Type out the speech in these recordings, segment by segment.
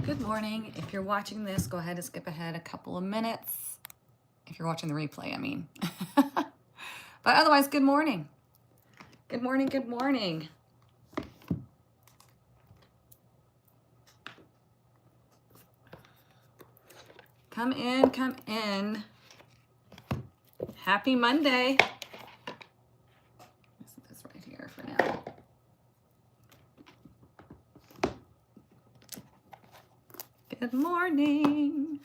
Good morning. If you're watching this, go ahead and skip ahead a couple of minutes. If you're watching the replay, I mean. But otherwise, good morning. Good morning, good morning. Come in, come in. Happy Monday. Let's put this right here for now. Good morning.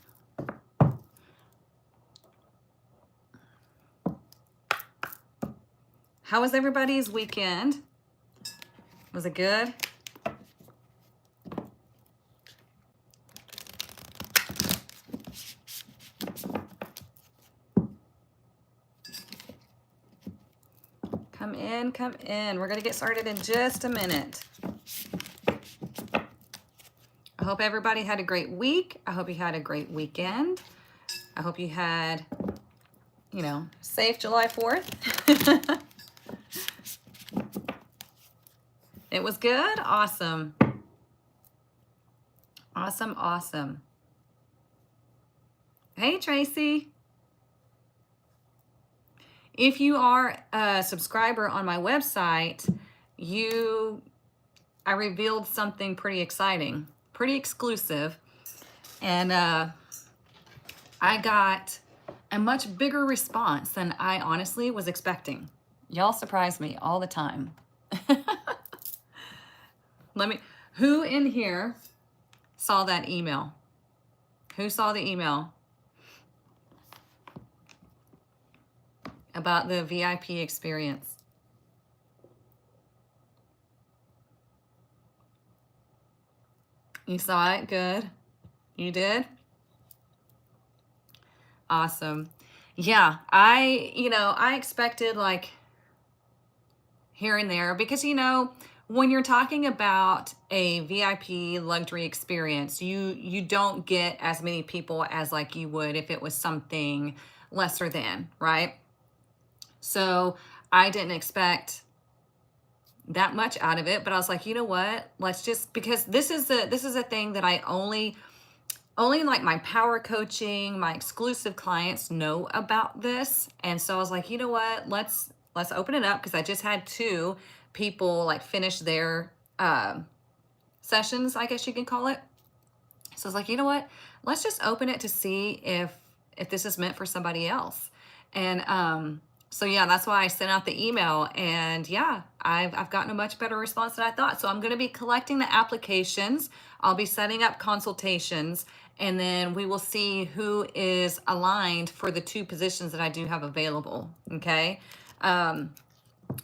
How was everybody's weekend? Was it good? Come in, come in. We're going to get started in just a minute. I hope everybody had a great week. I hope you had a great weekend. I hope you had, safe July 4th. It was good? Awesome. Awesome, awesome. Hey, Tracy. If you are a subscriber on my website, I revealed something pretty exciting, pretty exclusive. And I got a much bigger response than I honestly was expecting. Y'all surprise me all the time. Who in here saw that email? Who saw the email about the VIP experience? You saw it? Good. You did? Awesome. Yeah, I expected like here and there because, when you're talking about a VIP luxury experience, you don't get as many people as like you would if it was something lesser than, right? So I didn't expect that much out of it, but I was like, you know what? Let's just, because this is a thing that I only like my power coaching, my exclusive clients know about this. And so I was like, you know what? Let's open it up, because I just had 2 people like finish their sessions, I guess you can call it. So I was like, you know what? Let's just open it to see if this is meant for somebody else. And so yeah, that's why I sent out the email, and yeah, I've gotten a much better response than I thought. So I'm going to be collecting the applications. I'll be setting up consultations, and then we will see who is aligned for the 2 positions that I do have available. Okay.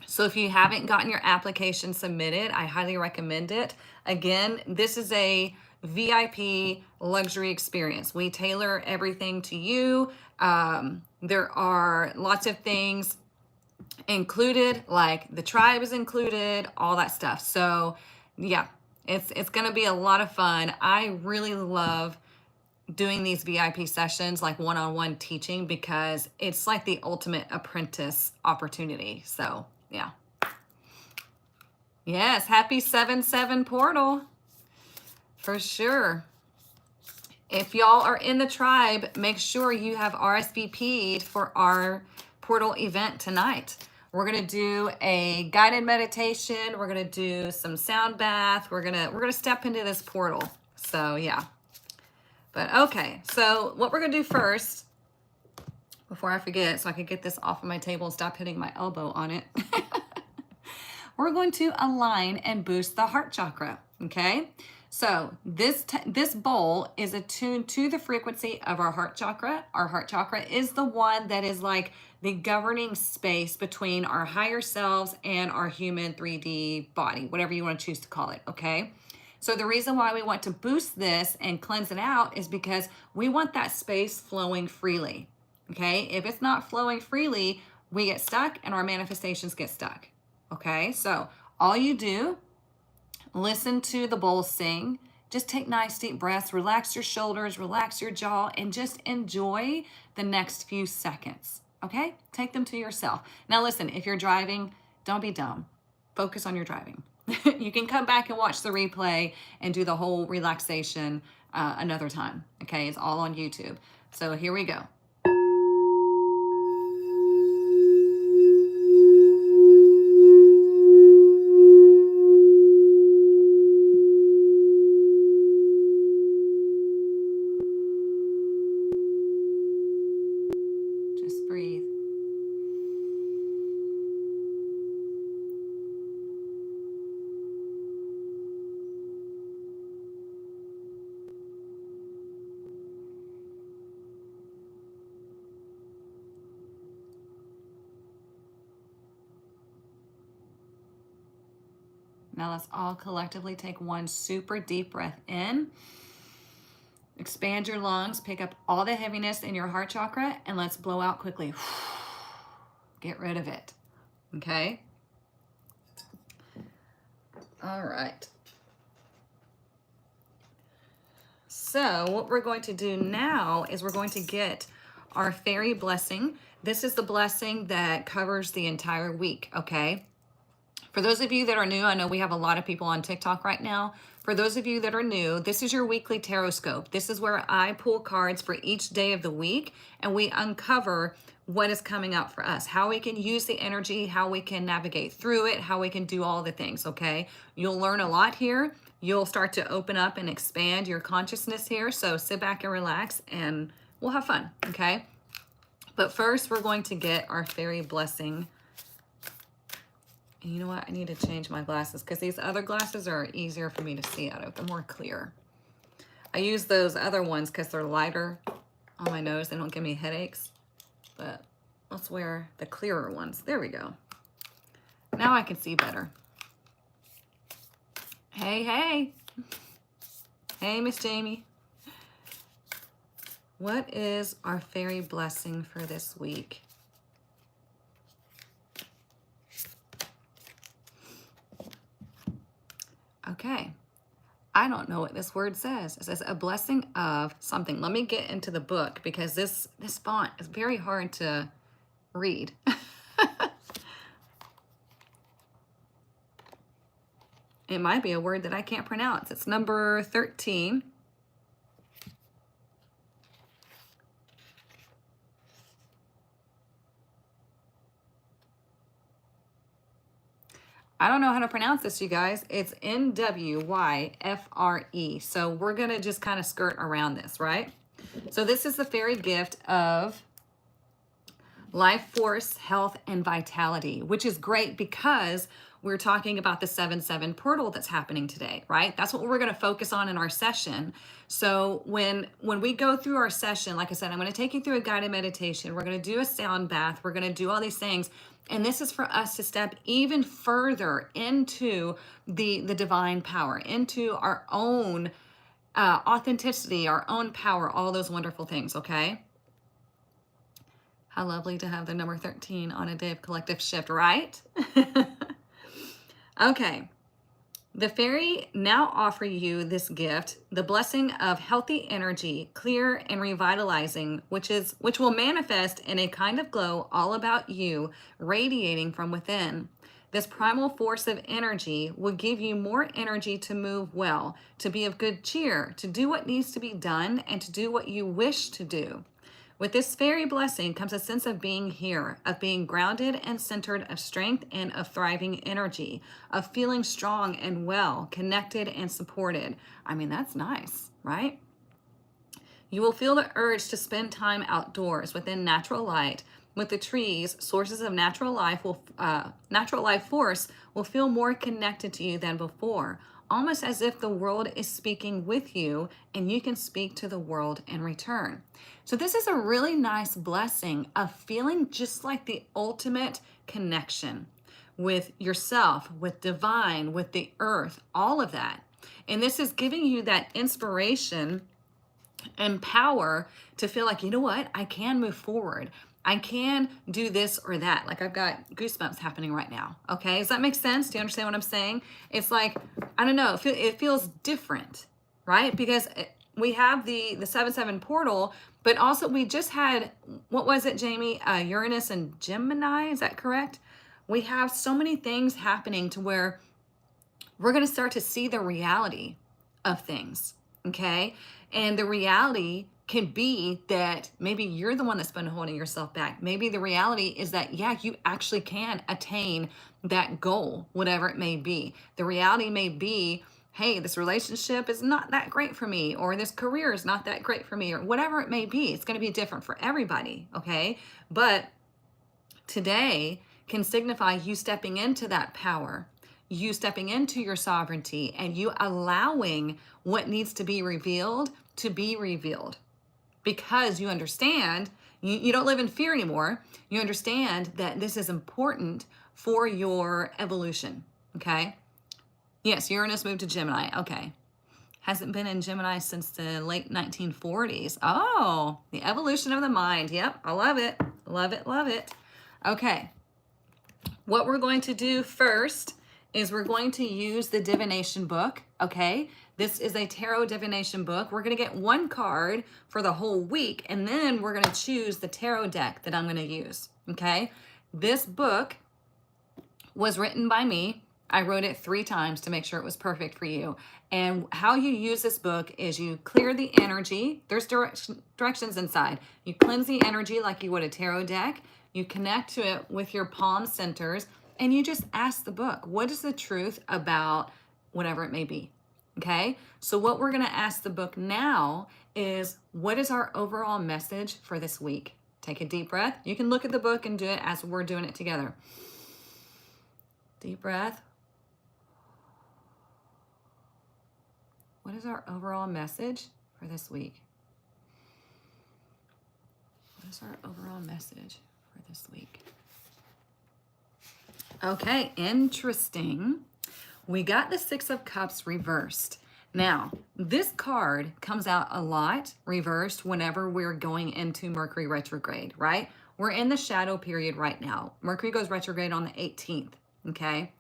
So if you haven't gotten your application submitted, I highly recommend it. Again, this is a VIP luxury experience. We tailor everything to you. There are lots of things included, like the tribe is included, all that stuff. So yeah, it's going to be a lot of fun. I really love doing these VIP sessions, like one-on-one teaching, because it's like the ultimate apprentice opportunity. So yeah. Yes, happy 7/7 portal for sure. If y'all are in the tribe, make sure you have RSVP'd for our portal event tonight. We're gonna do a guided meditation. We're gonna do some sound bath. We're gonna step into this portal. So yeah. But okay, so what we're gonna do first, before I forget, so I can get this off of my table and stop hitting my elbow on it, we're going to align and boost the heart chakra, okay? So this bowl is attuned to the frequency of our heart chakra. Our heart chakra is the one that is like the governing space between our higher selves and our human 3D body, whatever you want to choose to call it, okay? So the reason why we want to boost this and cleanse it out is because we want that space flowing freely, okay? If it's not flowing freely, we get stuck and our manifestations get stuck, okay? So all you do, listen to the bowl sing, just take nice deep breaths, relax your shoulders, relax your jaw, and just enjoy the next few seconds, okay? Take them to yourself. Now listen, if you're driving, don't be dumb. Focus on your driving. You can come back and watch the replay and do the whole relaxation another time. Okay, it's all on YouTube. So here we go. Just breathe. Now let's all collectively take one super deep breath in. Expand your lungs, pick up all the heaviness in your heart chakra, and let's blow out quickly. Get rid of it. Okay? All right. So what we're going to do now is we're going to get our fairy blessing. This is the blessing that covers the entire week, okay? For those of you that are new, I know we have a lot of people on TikTok right now. For those of you that are new, this is your weekly Tarotscope. This is where I pull cards for each day of the week and we uncover what is coming up for us, how we can use the energy, how we can navigate through it, how we can do all the things, okay? You'll learn a lot here. You'll start to open up and expand your consciousness here. So sit back and relax and we'll have fun, okay? But first, we're going to get our fairy blessing. And you know what? I need to change my glasses because these other glasses are easier for me to see out of. They're more clear. I use those other ones because they're lighter on my nose. They don't give me headaches. But let's wear the clearer ones. There we go. Now I can see better. Hey, hey. Hey, Miss Jamie. What is our fairy blessing for this week? Okay, I don't know what this word says. It says a blessing of something. Let me get into the book because this font is very hard to read. It might be a word that I can't pronounce. It's number 13. I don't know how to pronounce this, you guys. It's NWYFRE. So we're going to just kind of skirt around this, right? So this is the fairy gift of life force, health, and vitality, which is great because we're talking about the 7/7 portal that's happening today, right? That's what we're going to focus on in our session. So when we go through our session, like I said, I'm going to take you through a guided meditation. We're going to do a sound bath. We're going to do all these things. And this is for us to step even further into the divine power, into our own authenticity, our own power, all those wonderful things, okay? How lovely to have the number 13 on a day of collective shift, right? Okay. The fairy now offer you this gift, the blessing of healthy energy, clear and revitalizing, which will manifest in a kind of glow all about you, radiating from within. This primal force of energy will give you more energy to move well, to be of good cheer, to do what needs to be done, and to do what you wish to do. With this fairy blessing comes a sense of being here, of being grounded and centered, of strength and of thriving energy, of feeling strong and well, connected and supported. I mean, that's nice, right? You will feel the urge to spend time outdoors within natural light. With the trees, sources of natural life force will feel more connected to you than before, almost as if the world is speaking with you and you can speak to the world in return. So this is a really nice blessing of feeling just like the ultimate connection with yourself, with divine, with the earth, all of that. And this is giving you that inspiration and power to feel like, you know what, I can move forward. I can do this or that. Like I've got goosebumps happening right now. Okay, does that make sense? Do you understand what I'm saying? It's like, I don't know, it feels different, right? Because we have the 7/7 portal, but also we just had, what was it, Jamie? Uranus and Gemini, is that correct? We have so many things happening to where we're going to start to see the reality of things. okay? And the reality can be that maybe you're the one that's been holding yourself back. Maybe the reality is that, yeah, you actually can attain that goal, whatever it may be. The reality may be, hey, this relationship is not that great for me, or this career is not that great for me, or whatever it may be. It's going to be different for everybody, okay? But today can signify you stepping into that power, you stepping into your sovereignty, and you allowing what needs to be revealed to be revealed, because you understand, you don't live in fear anymore. You understand that this is important for your evolution, okay? Yes, Uranus moved to Gemini, okay. Hasn't been in Gemini since the late 1940s. Oh, the evolution of the mind. Yep, I love it. Love it, love it. Okay, what we're going to do first is we're going to use the divination book, okay? This is a tarot divination book. We're going to get one card for the whole week, and then we're going to choose the tarot deck that I'm going to use, okay? This book was written by me. I wrote it 3 times to make sure it was perfect for you. And how you use this book is you clear the energy. There's directions inside. You cleanse the energy like you would a tarot deck. You connect to it with your palm centers, and you just ask the book, what is the truth about whatever it may be? Okay, so what we're going to ask the book now is, what is our overall message for this week? Take a deep breath. You can look at the book and do it as we're doing it together. Deep breath. What is our overall message for this week? What is our overall message for this week? Okay, interesting. We got the 6 of Cups reversed. Now, this card comes out a lot reversed whenever we're going into Mercury retrograde, right? We're in the shadow period right now. Mercury goes retrograde on the 18th, okay?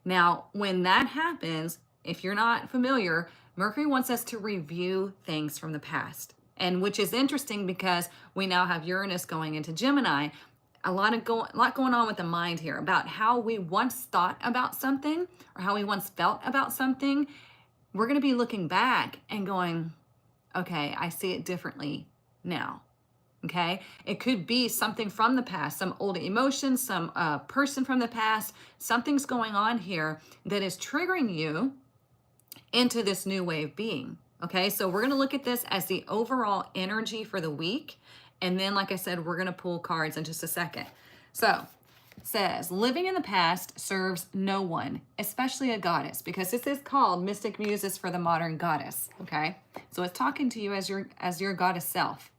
Now, when that happens, if you're not familiar, Mercury wants us to review things from the past. And which is interesting because we now have Uranus going into Gemini. A lot going on with the mind here about how we once thought about something or how we once felt about something. We're going to be looking back and going, okay, I see it differently now. Okay, it could be something from the past, some old emotion, some person from the past. Something's going on here that is triggering you into this new way of being. Okay, so we're going to look at this as the overall energy for the week. And then, like I said, we're going to pull cards in just a second. So it says, living in the past serves no one, especially a goddess, because this is called Mystic Muses for the Modern Goddess. Okay, so it's talking to you as your goddess self.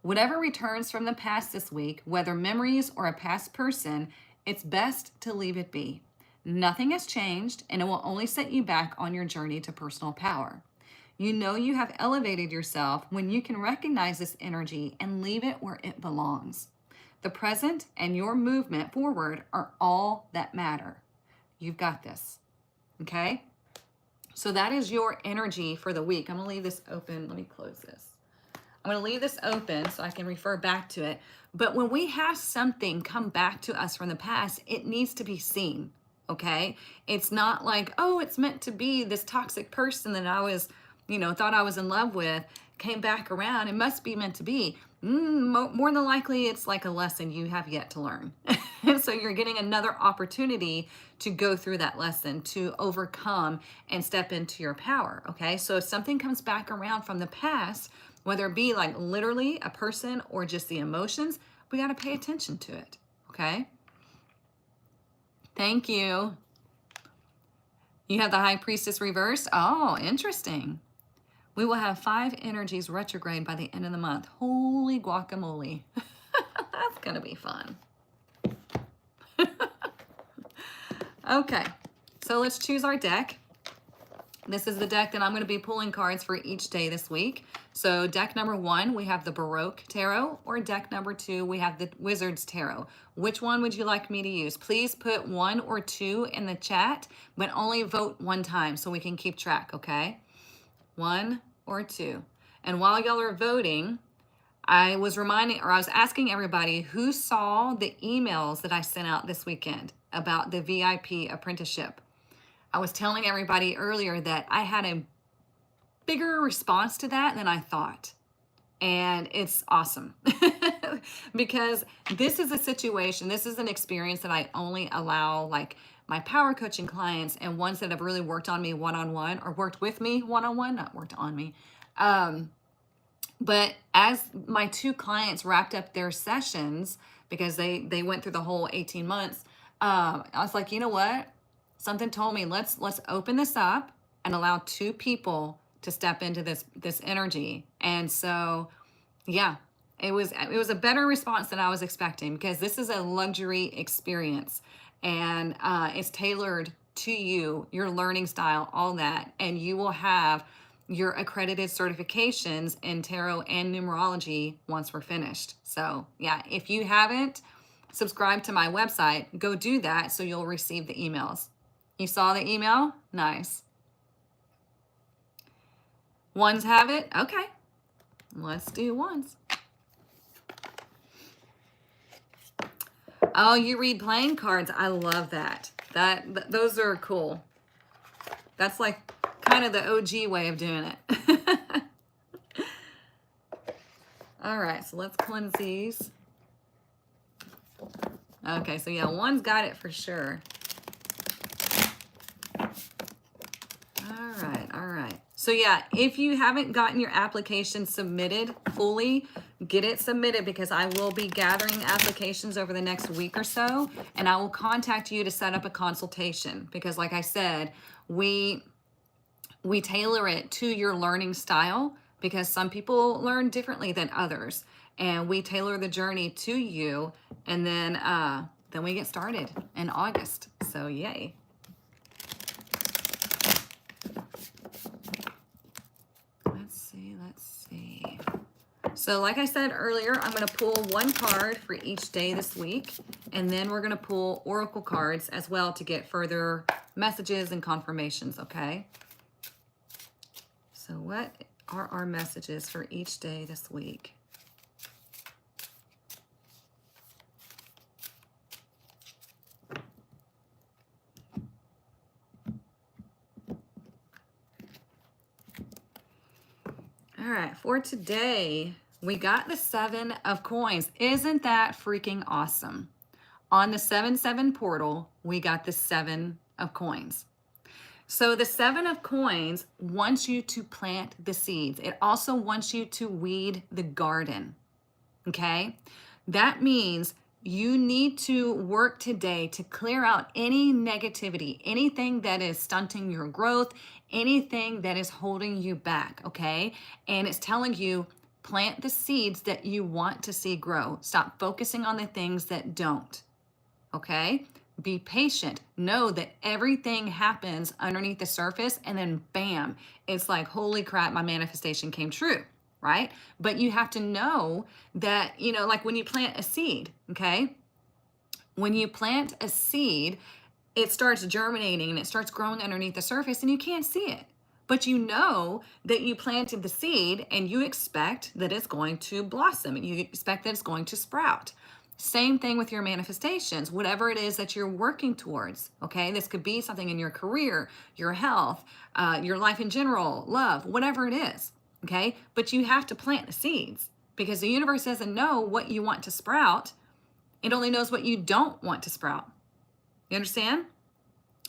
Whatever returns from the past this week, whether memories or a past person, it's best to leave it be. Nothing has changed, and it will only set you back on your journey to personal power. You know you have elevated yourself when you can recognize this energy and leave it where it belongs. The present and your movement forward are all that matter. You've got this, okay? So that is your energy for the week. I'm going to leave this open. Let me close this. I'm going to leave this open so I can refer back to it. But when we have something come back to us from the past, it needs to be seen, okay? It's not like, oh, it's meant to be this toxic person that I was, thought I was in love with, came back around. It must be meant to be. More than likely, it's like a lesson you have yet to learn. So you're getting another opportunity to go through that lesson, to overcome and step into your power, okay? So if something comes back around from the past, whether it be like literally a person or just the emotions, we got to pay attention to it, okay? Thank you. You have the High Priestess reversed. Oh, interesting. We will have 5 energies retrograde by the end of the month. Holy guacamole. That's going to be fun. Okay, so let's choose our deck. This is the deck that I'm going to be pulling cards for each day this week. So deck number 1, we have the Baroque Tarot, or deck number 2, we have the Wizard's Tarot. Which one would you like me to use? Please put 1 or 2 in the chat, but only vote 1 time so we can keep track, okay? 1 or 2. And while y'all are voting, I was asking everybody who saw the emails that I sent out this weekend about the VIP apprenticeship. I was telling everybody earlier that I had a bigger response to that than I thought. And it's awesome because this is a situation, this is an experience that I only allow like my power coaching clients and ones that have really worked on me one-on-one or worked with me one-on-one, not worked on me. But as my 2 clients wrapped up their sessions, because they went through the whole 18 months, I was like, you know what? Something told me let's open this up and allow 2 people to step into this energy. And so, yeah, it was a better response than I was expecting, because this is a luxury experience, and it's tailored to you, your learning style, all that, and you will have your accredited certifications in tarot and numerology once we're finished. So yeah, if you haven't subscribed to my website, go do that so you'll receive the emails. You saw the email? Nice. Ones have it? Okay. Let's do ones. Oh, you read playing cards. I love that. Those are cool. That's like kind of the OG way of doing it. All right, so let's cleanse these. Okay, so yeah, one's got it for sure. All right. So yeah, if you haven't gotten your application submitted fully, get it submitted, because I will be gathering applications over the next week or so, and I will contact you to set up a consultation, because like I said, we tailor it to your learning style, because some people learn differently than others, and we tailor the journey to you, and then we get started in August. So yay. Let's see. So like I said earlier, I'm going to pull 1 card for each day this week, and then we're going to pull oracle cards as well to get further messages and confirmations, okay? So what are our messages for each day this week? All right, for today, we got the 7 of coins. Isn't that freaking awesome? On the 7-7 portal, we got the 7 of coins. So the 7 of coins wants you to plant the seeds. It also wants you to weed the garden, okay? That means you need to work today to clear out any negativity, anything that is stunting your growth, anything that is holding you back, okay? And it's telling you, plant the seeds that you want to see grow. Stop focusing on the things that don't, okay? Be patient. Know that everything happens underneath the surface, and then bam, it's like, holy crap, my manifestation came true, right? But you have to know that, you know, like when you plant a seed, okay? When you plant a seed, it starts germinating and it starts growing underneath the surface, and you can't see it. But you know that you planted the seed, and you expect that it's going to blossom, and you expect that it's going to sprout. Same thing with your manifestations, whatever it is that you're working towards, okay? This could be something in your career, your health, your life in general, love, whatever it is, okay? But you have to plant the seeds, because the universe doesn't know what you want to sprout. It only knows what you don't want to sprout. You understand?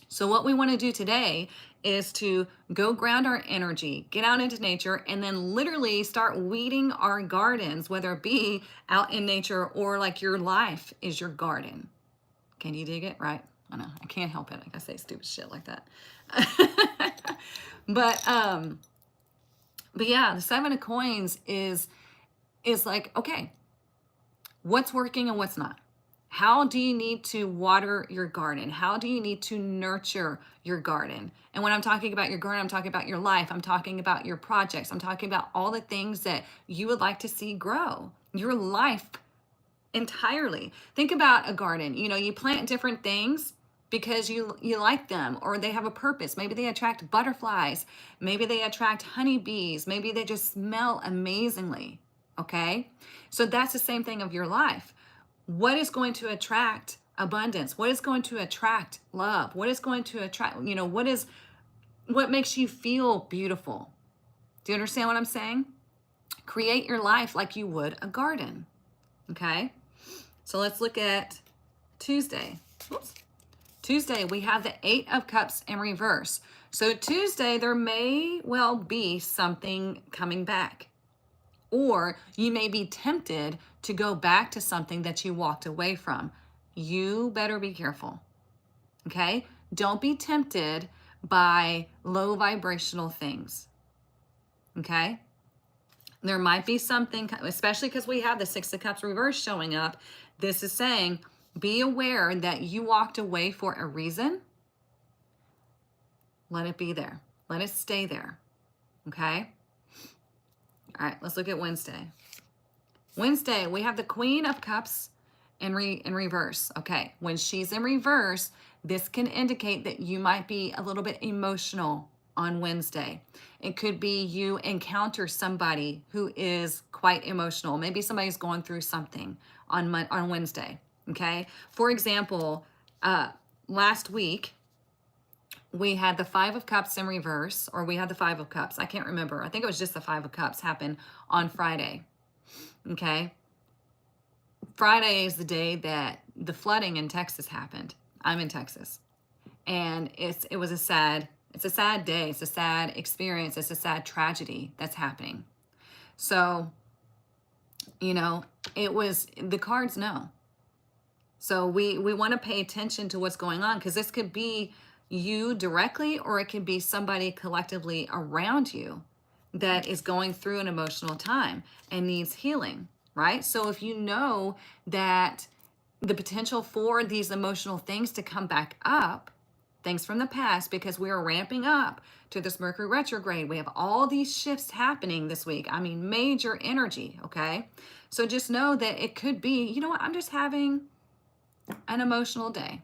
So what we want to do today is to go ground our energy, get out into nature, and then literally start weeding our gardens, whether it be out in nature or like your life is your garden. Can you dig it? Right? I know, I can't help it. I gotta say stupid shit like that. But yeah, the 7 of coins is like, okay, what's working and what's not? How do you need to water your garden? How do you need to nurture your garden? And when I'm talking about your garden, I'm talking about your life. I'm talking about your projects. I'm talking about all the things that you would like to see grow. Your life entirely. Think about a garden. You know, you plant different things because you like them, or they have a purpose. Maybe they attract butterflies. Maybe they attract honeybees. Maybe they just smell amazingly. Okay? So that's the same thing of your life. What is going to attract abundance? What is going to attract love? What is going to attract, you know, what makes you feel beautiful? Do you understand what I'm saying? Create your life like you would a garden. Okay? So let's look at Tuesday. Oops. Tuesday, we have the 8 of Cups in reverse. So Tuesday, there may well be something coming back. Or you may be tempted to go back to something that you walked away from. You better be careful. Okay? Don't be tempted by low vibrational things. Okay? There might be something, especially because we have the 6 of Cups reverse showing up. This is saying, be aware that you walked away for a reason. Let it be there. Let it stay there. Okay? All right, let's look at Wednesday. Wednesday, we have the Queen of Cups in reverse. Okay, when she's in reverse, this can indicate that you might be a little bit emotional on Wednesday. It could be you encounter somebody who is quite emotional. Maybe somebody's going through something on Wednesday. Okay, for example, last week we had the 5 of Cups in reverse, or we had the 5 of Cups. I can't remember. I think it was just the 5 of Cups happen on Friday. Okay, Friday is the day that the flooding in Texas happened. I'm in Texas, and it was a sad. It's a sad day. It's a sad experience. It's a sad tragedy that's happening. So, you know, it was, the cards know. So we want to pay attention to what's going on, because this could be you directly, or it could be somebody collectively around you that is going through an emotional time and needs healing, right? So if you know that the potential for these emotional things to come back up, things from the past, because we are ramping up to this Mercury retrograde. We have all these shifts happening this week. I mean, major energy, okay? So just know that it could be, you know what, I'm just having an emotional day.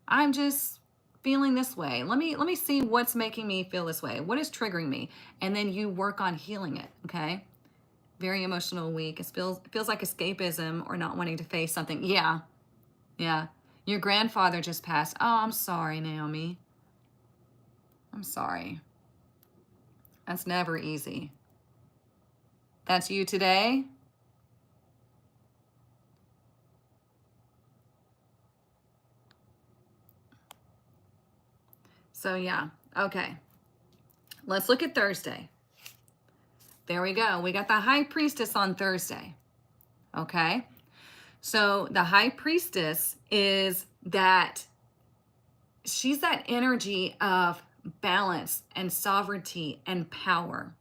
I'm just feeling this way. Let me see what's making me feel this way. What is triggering me? And then you work on healing it, okay? Very emotional week. It feels like escapism or not wanting to face something. Yeah. Your grandfather just passed. Oh, I'm sorry, Naomi. I'm sorry. That's never easy. That's you today? So yeah, okay. Let's look at Thursday. There we go. We got the High Priestess on Thursday. Okay. So the High Priestess is that, she's that energy of balance and sovereignty and power.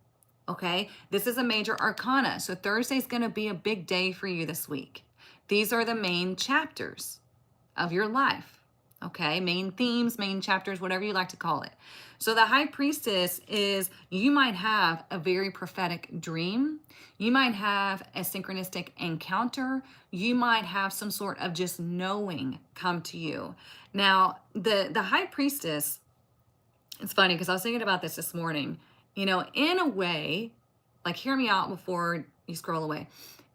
Okay. This is a major arcana. So Thursday's going to be a big day for you this week. These are the main chapters of your life. Okay, main themes, main chapters, whatever you like to call it. So the High Priestess is, you might have a very prophetic dream. You might have a synchronistic encounter. You might have some sort of just knowing come to you. Now, the High Priestess, it's funny because I was thinking about this morning. You know, in a way, like, hear me out before you scroll away.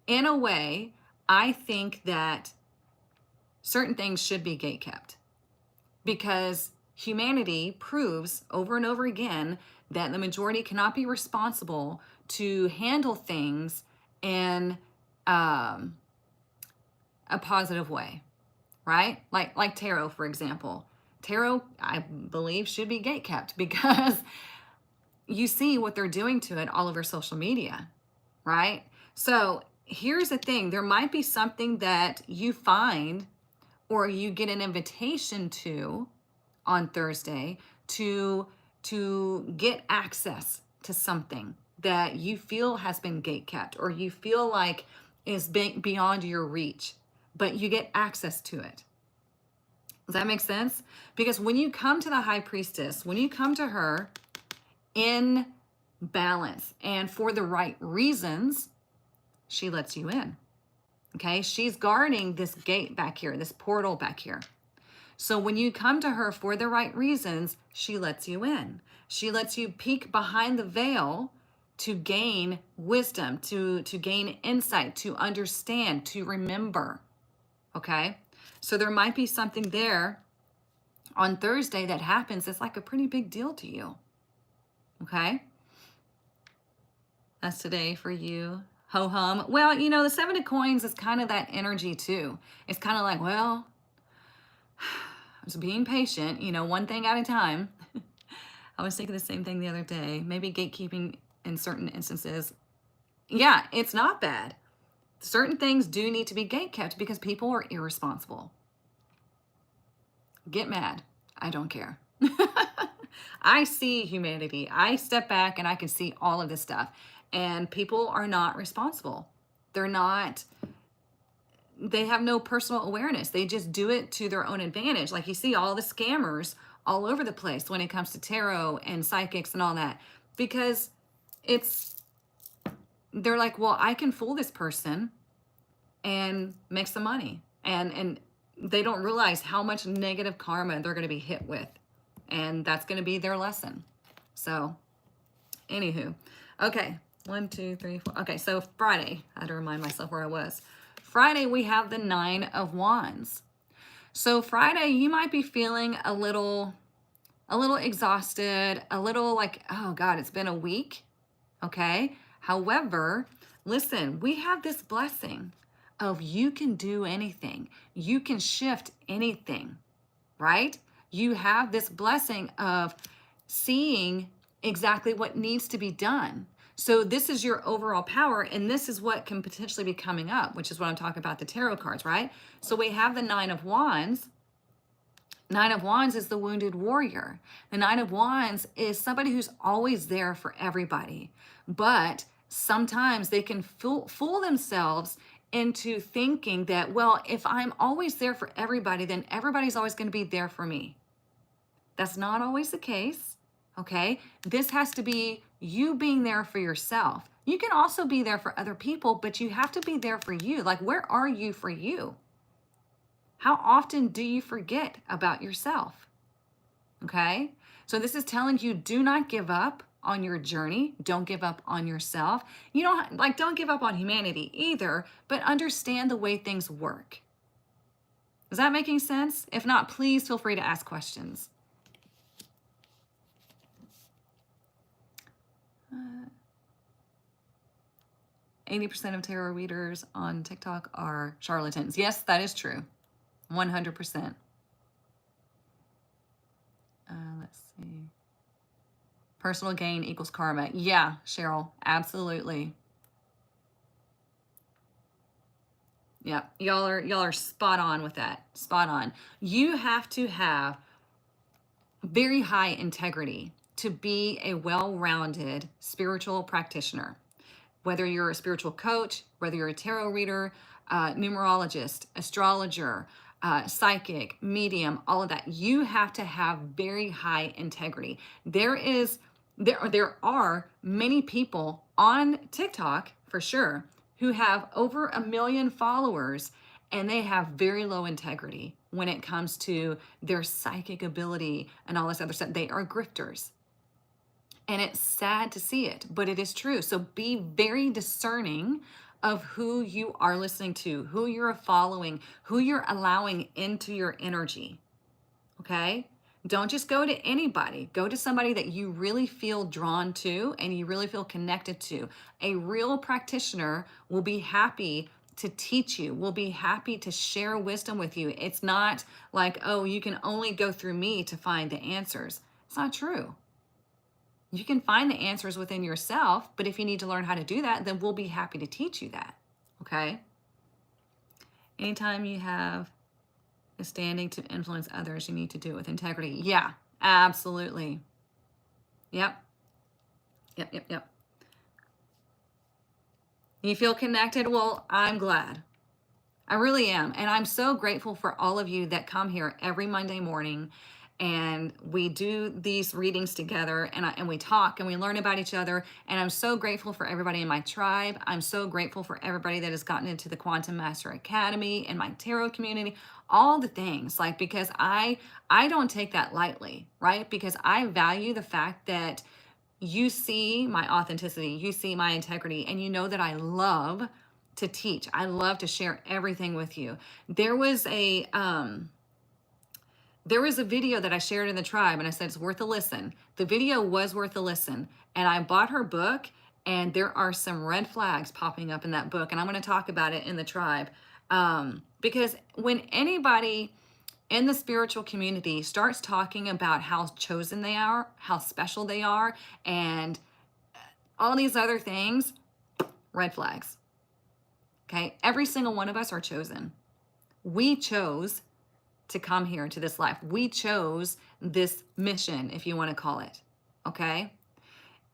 In a way, I think that certain things should be gatekept, because humanity proves over and over again that the majority cannot be responsible to handle things in a positive way, right? Like tarot, for example. Tarot, I believe, should be gatekept, because you see what they're doing to it all over social media, right? So here's the thing. There might be something that you find, or you get an invitation to on Thursday to get access to something that you feel has been gatekept, or you feel like is beyond your reach, but you get access to it. Does that make sense? Because when you come to the High Priestess, when you come to her in balance and for the right reasons, she lets you in. Okay, she's guarding this gate back here, this portal back here. So when you come to her for the right reasons, she lets you in. She lets you peek behind the veil to gain wisdom, to gain insight, to understand, to remember. Okay, so there might be something there on Thursday that happens that's like a pretty big deal to you. Okay, That's today for you. Ho hum. Well, you know, the Seven of Coins is kind of that energy too. It's kind of like, well, just being patient, you know, one thing at a time. I was thinking the same thing the other day. Maybe gatekeeping in certain instances. Yeah, it's not bad. Certain things do need to be gatekept because people are irresponsible. Get mad. I don't care. I see humanity. I step back and I can see all of this stuff. And people are not responsible. They're not, they have no personal awareness. They just do it to their own advantage. Like you see all the scammers all over the place when it comes to tarot and psychics and all that. Because it's, they're like, well, I can fool this person and make some money. And they don't realize how much negative karma they're going to be hit with. And that's going to be their lesson. So, anywho. Okay. 1, 2, 3, 4. Okay, so Friday. I had to remind myself where I was. Friday, we have the 9 of Wands. So Friday, you might be feeling a little exhausted, a little like, oh God, it's been a week. Okay. However, listen, we have this blessing of you can do anything. You can shift anything, right? You have this blessing of seeing exactly what needs to be done. So this is your overall power, and this is what can potentially be coming up, which is what I'm talking about, the tarot cards, right? So we have the 9 of Wands. 9 of Wands is the wounded warrior. The 9 of Wands is somebody who's always there for everybody. But sometimes they can fool themselves into thinking that, well, if I'm always there for everybody, then everybody's always going to be there for me. That's not always the case, okay? This has to be you being there for yourself. You can also be there for other people, but you have to be there for you. Like, where are you for you? How often do you forget about yourself? Okay? So this is telling you, do not give up on your journey. Don't give up on yourself. You don't give up on humanity either, but understand the way things work. Is that making sense? If not, please feel free to ask questions. 80% of tarot readers on TikTok are charlatans. Yes, that is true. 100%. Let's see. Personal gain equals karma. Yeah, Cheryl, absolutely. Yeah, y'all are spot on with that. Spot on. You have to have very high integrity to be a well-rounded spiritual practitioner. Whether you're a spiritual coach, whether you're a tarot reader, numerologist, astrologer, psychic, medium, all of that, you have to have very high integrity. There are many people on TikTok, for sure, who have over 1 million followers, and they have very low integrity when it comes to their psychic ability and all this other stuff. They are grifters. And it's sad to see it, but it is true. So be very discerning of who you are listening to, who you're following, who you're allowing into your energy. Okay? Don't just go to anybody. Go to somebody that you really feel drawn to and you really feel connected to. A real practitioner will be happy to teach you, will be happy to share wisdom with you. It's not like, oh, you can only go through me to find the answers. It's not true. You can find the answers within yourself, but if you need to learn how to do that, then we'll be happy to teach you that, okay? Anytime you have a standing to influence others, you need to do it with integrity. Yeah, absolutely. Yep. You feel connected? Well, I'm glad. I really am. And I'm so grateful for all of you that come here every Monday morning and we do these readings together and we talk and we learn about each other. And I'm so grateful for everybody in my tribe. I'm so grateful for everybody that has gotten into the Quantum Master Academy and my tarot community, all the things, like, because I don't take that lightly, right? Because I value the fact that you see my authenticity, you see my integrity, and you know that I love to teach. I love to share everything with you. There was a video that I shared in the tribe and I said, it's worth a listen. The video was worth a listen. And I bought her book And there are some red flags popping up in that book. And I'm going to talk about it in the tribe. Because when anybody in the spiritual community starts talking about how chosen they are, how special they are, and all these other things, red flags. Okay? Every single one of us are chosen. We chose to come here to this life. We chose this mission, if you want to call it. Okay?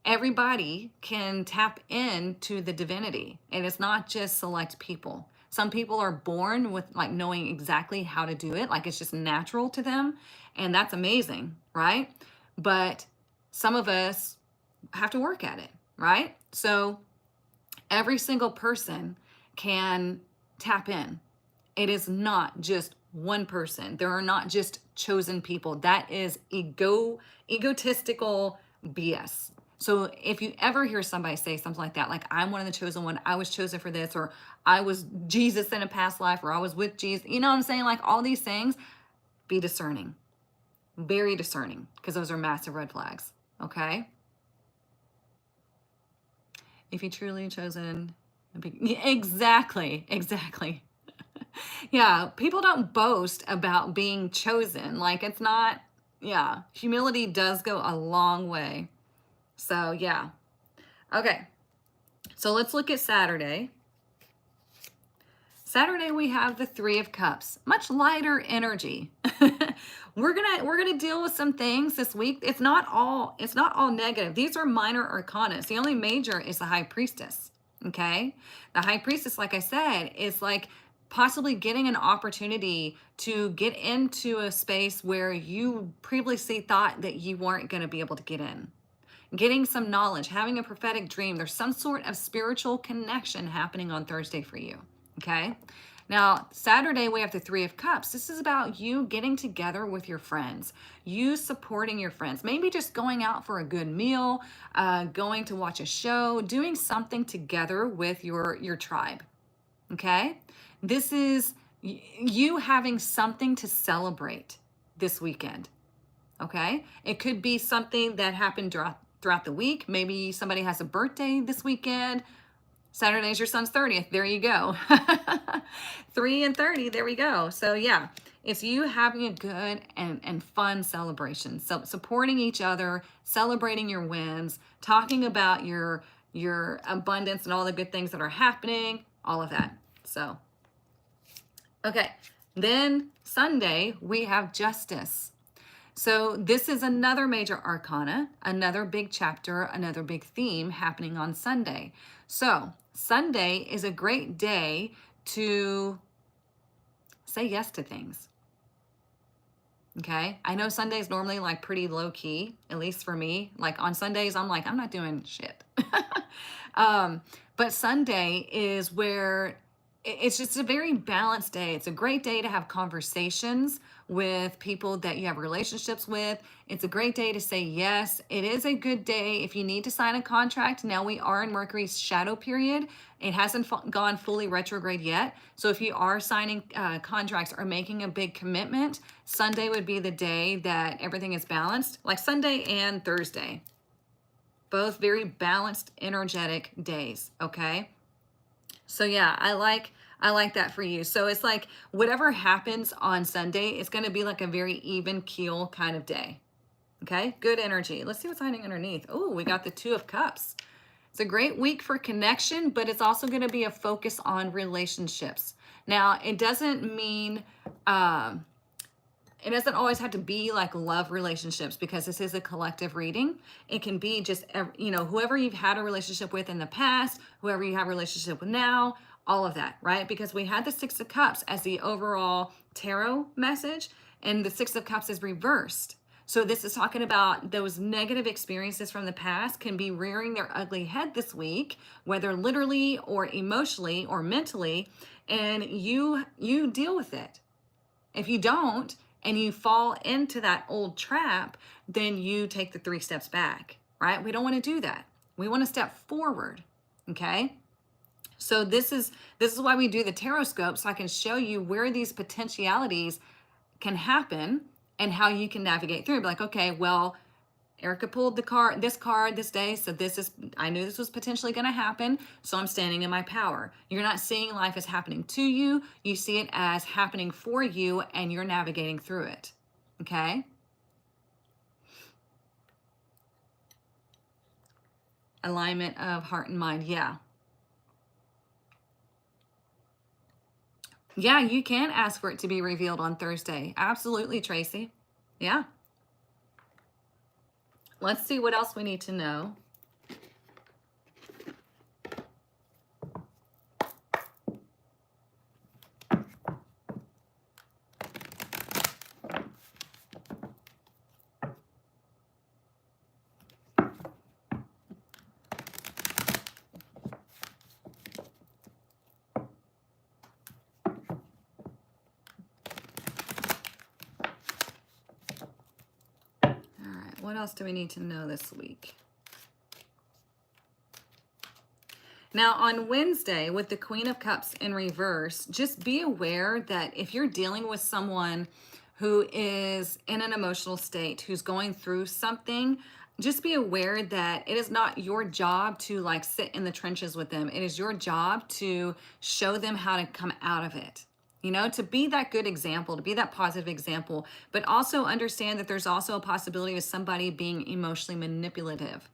Everybody can tap into the divinity, and it's not just select people. Some people are born with like knowing exactly how to do it, like it's just natural to them, and that's amazing, right? But some of us have to work at it, right? So every single person can tap in. It is not just one person. There are not just chosen people. That is egotistical BS. So if you ever hear somebody say something like that, like I'm one of the chosen one, I was chosen for this, or I was Jesus in a past life, or I was with Jesus, you know what I'm saying? Like all these things, be discerning, very discerning, because those are massive red flags, okay? If you truly chosen, exactly. Yeah, people don't boast about being chosen. Like it's not, yeah, humility does go a long way. So yeah. Okay. So let's look at Saturday. Saturday we have the 3 of Cups. Much lighter energy. We're gonna deal with some things this week. It's not all negative. These are minor arcana. The only major is the High Priestess. Okay? The High Priestess, like I said, is like possibly getting an opportunity to get into a space where you previously thought that you weren't going to be able to get in. Getting some knowledge, having a prophetic dream. There's some sort of spiritual connection happening on Thursday for you, okay? Now, Saturday, we have the 3 of Cups. This is about you getting together with your friends, you supporting your friends, maybe just going out for a good meal, going to watch a show, doing something together with your tribe, okay? This is you having something to celebrate this weekend, okay? It could be something that happened throughout the week. Maybe somebody has a birthday this weekend. Saturday is your son's 30th. There you go. 3 and 30. There we go. So yeah, it's you having a good and fun celebration. So supporting each other, celebrating your wins, talking about your abundance and all the good things that are happening, all of that. So, okay. Then Sunday, we have Justice. So this is another major arcana, another big chapter, another big theme happening on Sunday. So Sunday is a great day to say yes to things. Okay? I know Sunday's normally like pretty low key, at least for me. Like on Sundays, I'm like, I'm not doing shit. But Sunday is where it's just a very balanced day. It's a great day to have conversations with people that you have relationships with. It's a great day to say yes. It is a good day if you need to sign a contract. Now we are in Mercury's shadow period. It hasn't gone fully retrograde yet. So if you are signing contracts or making a big commitment, Sunday would be the day that everything is balanced, like Sunday and Thursday. Both very balanced, energetic days, okay? So yeah, I like that for you. So it's like whatever happens on Sunday, it's going to be like a very even keel kind of day. Okay, good energy. Let's see what's hiding underneath. Oh, we got the 2 of Cups. It's a great week for connection, but it's also going to be a focus on relationships. Now, it doesn't mean it doesn't always have to be like love relationships, because this is a collective reading. It can be just, whoever you've had a relationship with in the past, whoever you have a relationship with now, all of that, right? Because we had the 6 of Cups as the overall tarot message, and the 6 of Cups is reversed. So this is talking about those negative experiences from the past can be rearing their ugly head this week, whether literally or emotionally or mentally, and you deal with it. If you don't, and you fall into that old trap, then you take the 3 steps back, right? We don't want to do that. We want to step forward, okay? So this is why we do the Tarotscope, so I can show you where these potentialities can happen and how you can navigate through. Be like, okay, well, Erica pulled this card this day, so I knew this was potentially going to happen, so I'm standing in my power. You're not seeing life as happening to you. You see it as happening for you, and you're navigating through it. Okay? Alignment of heart and mind. Yeah. Yeah, you can ask for it to be revealed on Thursday. Absolutely, Tracy. Yeah. Let's see what else we need to know. What else do we need to know this week? Now, on Wednesday, with the Queen of Cups in reverse, just be aware that if you're dealing with someone who is in an emotional state, who's going through something, just be aware that it is not your job to like sit in the trenches with them. It is your job to show them how to come out of it. You know, to be that good example, to be that positive example, but also understand that there's also a possibility of somebody being emotionally manipulative.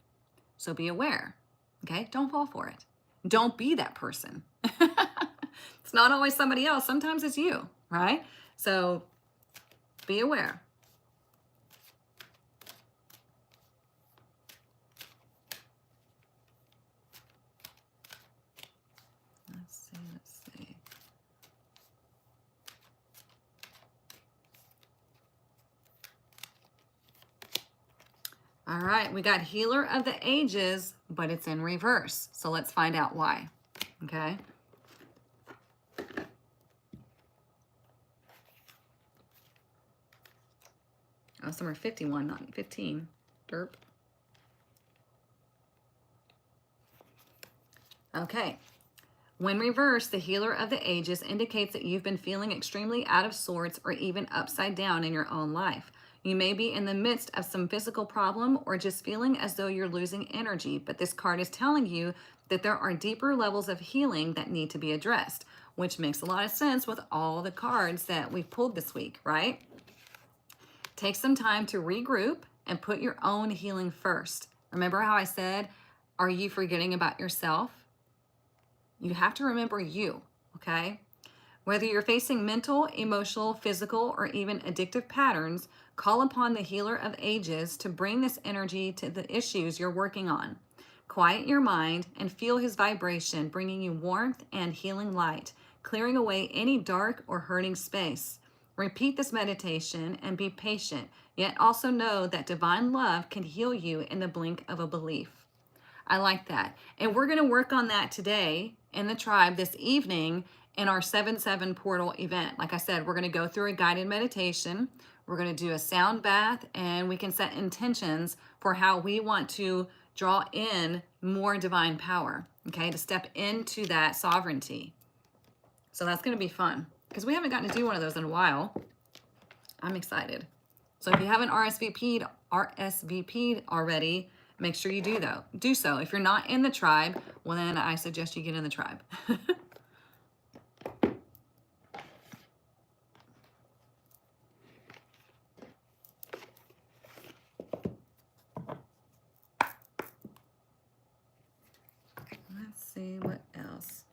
So be aware, okay? Don't fall for it. Don't be that person. It's not always somebody else. Sometimes it's you, right? So be aware. Let's see. All right, we got Healer of the Ages, but it's in reverse. So let's find out why, okay? Oh, somewhere 51, not 15. Derp. Okay. When reversed, the Healer of the Ages indicates that you've been feeling extremely out of sorts or even upside down in your own life. You may be in the midst of some physical problem or just feeling as though you're losing energy, but this card is telling you that there are deeper levels of healing that need to be addressed, which makes a lot of sense with all the cards that we've pulled this week, right? Take some time to regroup and put your own healing first. Remember how I said, are you forgetting about yourself? You have to remember you, okay? Whether you're facing mental, emotional, physical, or even addictive patterns, call upon the Healer of Ages to bring this energy to the issues you're working on. Quiet your mind and feel his vibration, bringing you warmth and healing light, clearing away any dark or hurting space. Repeat this meditation and be patient, yet also know that divine love can heal you in the blink of a belief. I like that. And we're going to work on that today in the tribe this evening in our 7/7 portal event. Like I said, we're going to go through a guided meditation. We're going to do a sound bath, and we can set intentions for how we want to draw in more divine power, okay, to step into that sovereignty. So that's going to be fun because we haven't gotten to do one of those in a while. I'm excited. So if you haven't RSVP'd already, make sure you do so. If you're not in the tribe, well, then I suggest you get in the tribe. Let's see what else.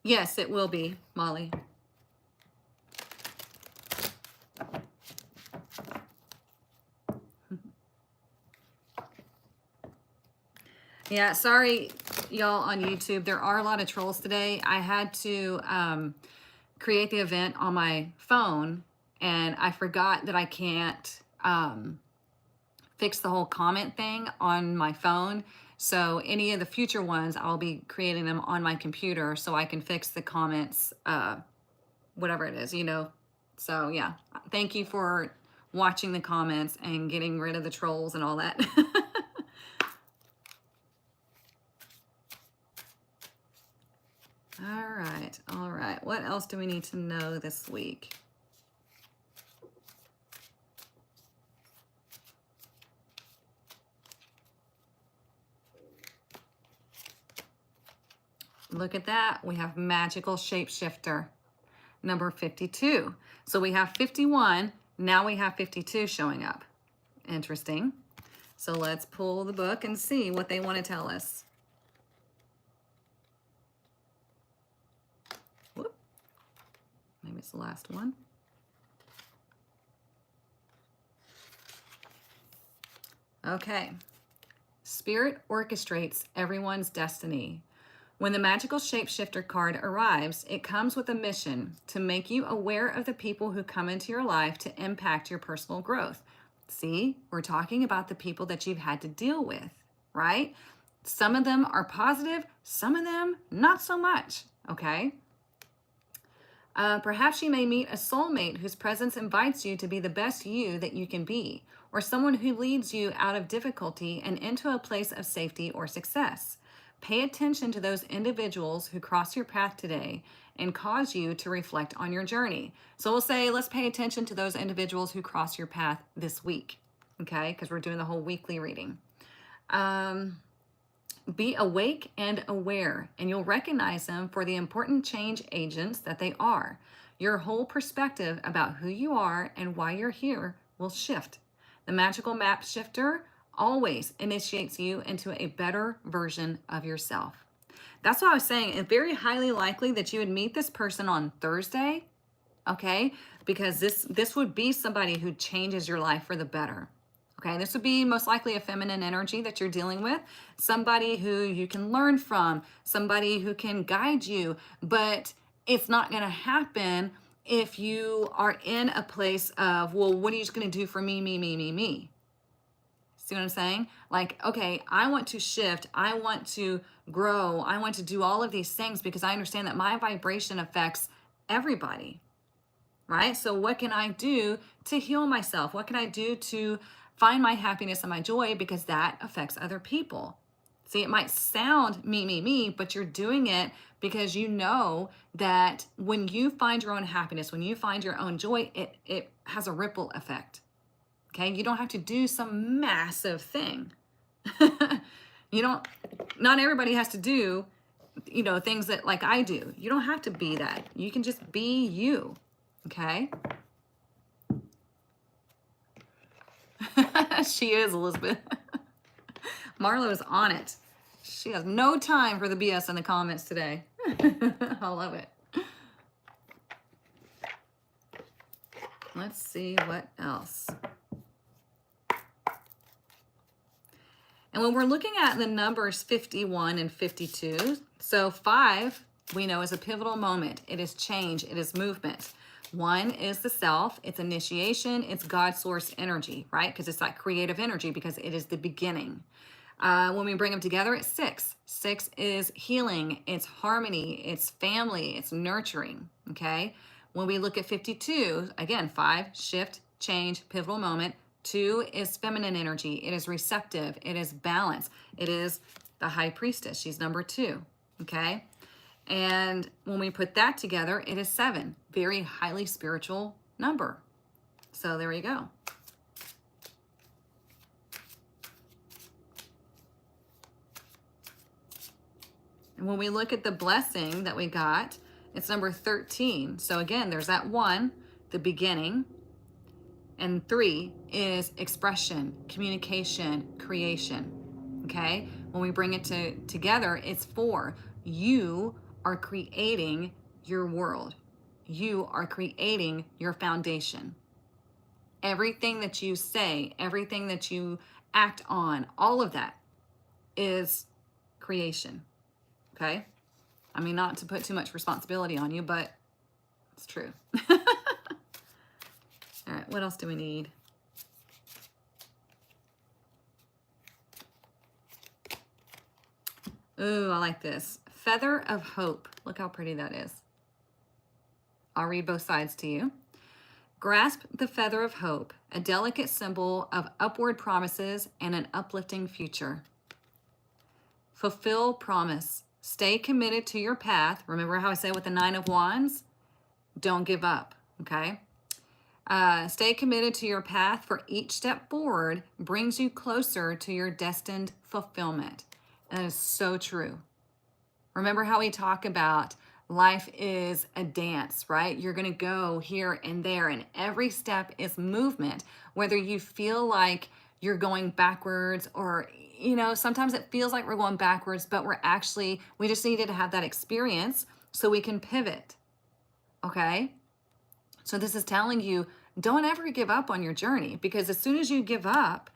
Yes, it will be, Molly. Yeah, sorry, y'all on YouTube. There are a lot of trolls today. I had to create the event on my phone, and I forgot that I can't fix the whole comment thing on my phone. So any of the future ones, I'll be creating them on my computer so I can fix the comments, whatever it is, you know. So yeah, thank you for watching the comments and getting rid of the trolls and all that. All right. What else do we need to know this week? Look at that. We have magical shapeshifter, number 52. So we have 51. Now we have 52 showing up. Interesting. So let's pull the book and see what they want to tell us. Whoop. Maybe it's the last one. Okay. Spirit orchestrates everyone's destiny. When the magical shapeshifter card arrives, it comes with a mission to make you aware of the people who come into your life to impact your personal growth. See, we're talking about the people that you've had to deal with, right? Some of them are positive, some of them not so much, okay? Perhaps you may meet a soulmate whose presence invites you to be the best you that you can be, or someone who leads you out of difficulty and into a place of safety or success. Pay attention to those individuals who cross your path today and cause you to reflect on your journey. So we'll say, let's pay attention to those individuals who cross your path this week, okay? Because we're doing the whole weekly reading. Be awake and aware, and you'll recognize them for the important change agents that they are. Your whole perspective about who you are and why you're here will shift. The magical map shifter always initiates you into a better version of yourself. That's what I was saying. It's very highly likely that you would meet this person on Thursday, okay? Because this would be somebody who changes your life for the better. Okay, this would be most likely a feminine energy that you're dealing with, somebody who you can learn from, somebody who can guide you, but it's not going to happen if you are in a place of, well, what are you going to do for me, me, me, me, me? See what I'm saying? Like, okay, I want to shift, I want to grow, I want to do all of these things because I understand that my vibration affects everybody, right? So what can I do to heal myself? What can I do to find my happiness and my joy, because that affects other people? See, it might sound me, me, me, but you're doing it because you know that when you find your own happiness, when you find your own joy, it has a ripple effect. Okay, you don't have to do some massive thing. Not everybody has to do, things that like I do. You don't have to be that. You can just be you. Okay. She is, Elizabeth. Marlo's on it. She has no time for the BS in the comments today. I love it. Let's see what else. And when we're looking at the numbers 51 and 52, so 5 we know is a pivotal moment. It is change. It is movement. 1 is the self. It's initiation. It's God source energy, right? Because it's that creative energy because it is the beginning. When we bring them together, it's 6. 6 is healing. It's harmony. It's family. It's nurturing, okay? When we look at 52, again, 5, shift, change, pivotal moment. 2 is feminine energy. It is receptive. It is balance. It is the high priestess. She's number 2, okay? And when we put that together, it is 7. Very highly spiritual number. So there you go. And when we look at the blessing that we got, it's number 13. So again, there's that 1, the beginning. And 3 is expression, communication, creation. Okay? When we bring it together, it's 4. You are creating your world. You are creating your foundation. Everything that you say, everything that you act on, all of that is creation. Okay? I mean, not to put too much responsibility on you, but it's true. All right, what else do we need? Ooh, I like this. Feather of hope. Look how pretty that is. I'll read both sides to you. Grasp the feather of hope, a delicate symbol of upward promises and an uplifting future. Fulfill promise. Stay committed to your path. Remember how I say with the 9 of Wands? Don't give up, okay? Stay committed to your path, for each step forward brings you closer to your destined fulfillment. And that is so true. Remember how we talk about life is a dance, right? You're going to go here and there, and every step is movement. Whether you feel like you're going backwards, or, sometimes it feels like we're going backwards, but we just needed to have that experience so we can pivot. Okay? So this is telling you, don't ever give up on your journey, because as soon as you give up,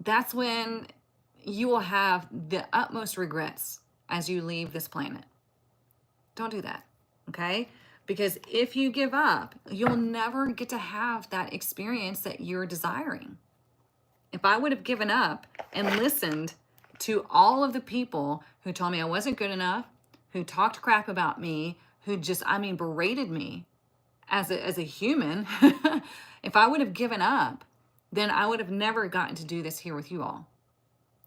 that's when you will have the utmost regrets as you leave this planet. Don't do that, okay? Because if you give up, you'll never get to have that experience that you're desiring. If I would have given up and listened to all of the people who told me I wasn't good enough, who talked crap about me, who just, berated me as a human, if I would have given up, then I would have never gotten to do this here with you all.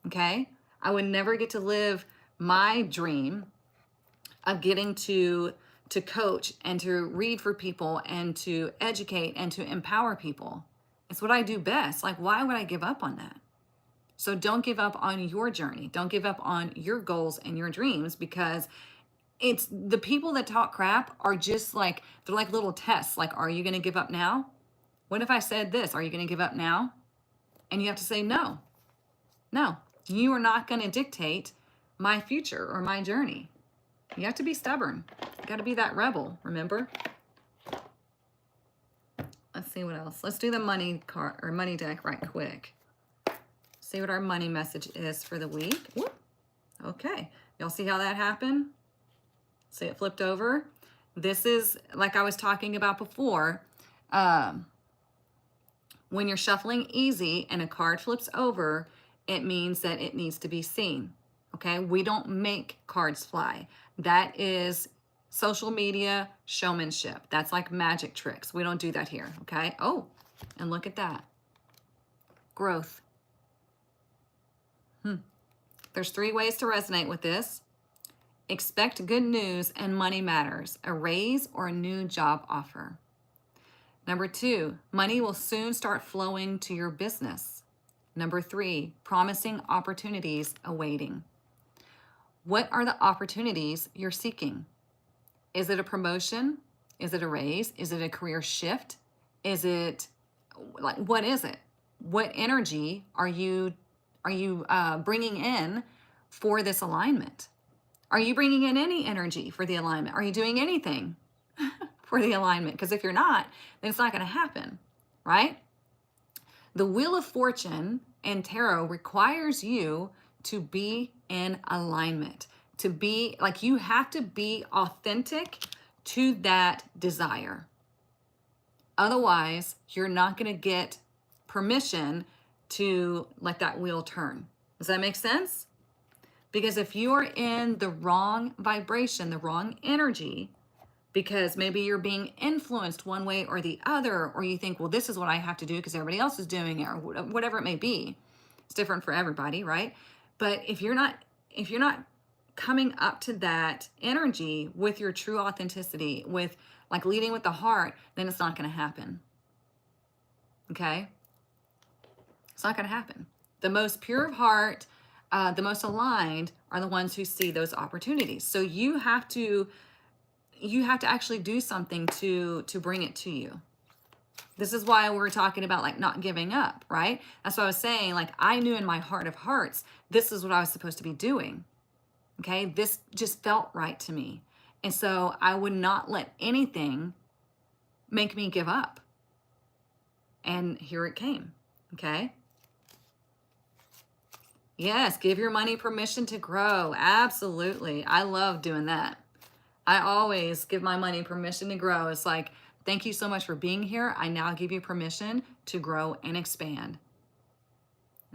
Okay? I would never get to live my dream of getting to coach and to read for people and to educate and to empower people. It's what I do best. Like, why would I give up on that? So don't give up on your journey. Don't give up on your goals and your dreams, because it's the people that talk crap are just like, they're like little tests. Like, are you going to give up now? What if I said this? Are you going to give up now? And you have to say no. No, you are not going to dictate my future or my journey. You have to be stubborn. You got to be that rebel, remember? Let's see what else. Let's do the money card or money deck right quick. See what our money message is for the week. Whoop. Okay. Y'all see how that happened? See it flipped over? This is, like I was talking about before, when you're shuffling easy and a card flips over, it means that it needs to be seen. Okay? We don't make cards fly. That is social media showmanship. That's like magic tricks. We don't do that here. Okay? Oh, and look at that. Growth. There's 3 ways to resonate with this. Expect good news and money matters. A raise or a new job offer. Number 2, money will soon start flowing to your business. Number 3, promising opportunities awaiting. What are the opportunities you're seeking? Is it a promotion? Is it a raise? Is it a career shift? Is it, like, what is it? What energy are you bringing in for this alignment? Are you bringing in any energy for the alignment? Are you doing anything for the alignment? Because if you're not, then it's not going to happen, right? The Wheel of Fortune and Tarot requires you to be in alignment, to be like, you have to be authentic to that desire. Otherwise, you're not going to get permission to let that wheel turn. Does that make sense? Because if you are in the wrong vibration, the wrong energy, because maybe you're being influenced one way or the other, or you think, well, this is what I have to do because everybody else is doing it, or whatever it may be. It's different for everybody, right? But if you're not coming up to that energy with your true authenticity, with like leading with the heart, then it's not going to happen. Okay? It's not going to happen. The most pure of heart, the most aligned are the ones who see those opportunities. So you have to actually do something to bring it to you. This is why we're talking about like not giving up, right? That's what I was saying. Like, I knew in my heart of hearts, this is what I was supposed to be doing. Okay. This just felt right to me. And so I would not let anything make me give up. And here it came. Okay. Yes. Give your money permission to grow. Absolutely. I love doing that. I always give my money permission to grow. It's like, thank you so much for being here. I now give you permission to grow and expand.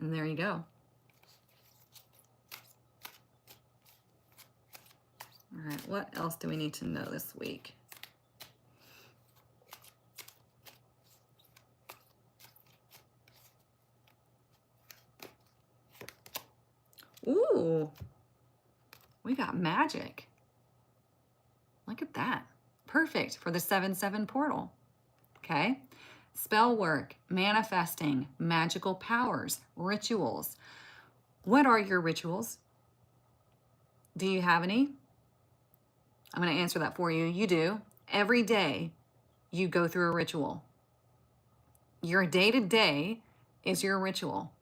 And there you go. All right, what else do we need to know this week? Ooh, we got magic. Look at that. Perfect for the 7/7 portal. Okay. Spell work, manifesting, magical powers, rituals. What are your rituals? Do you have any? I'm going to answer that for you. You do. Every day you go through a ritual. Your day-to-day is your ritual.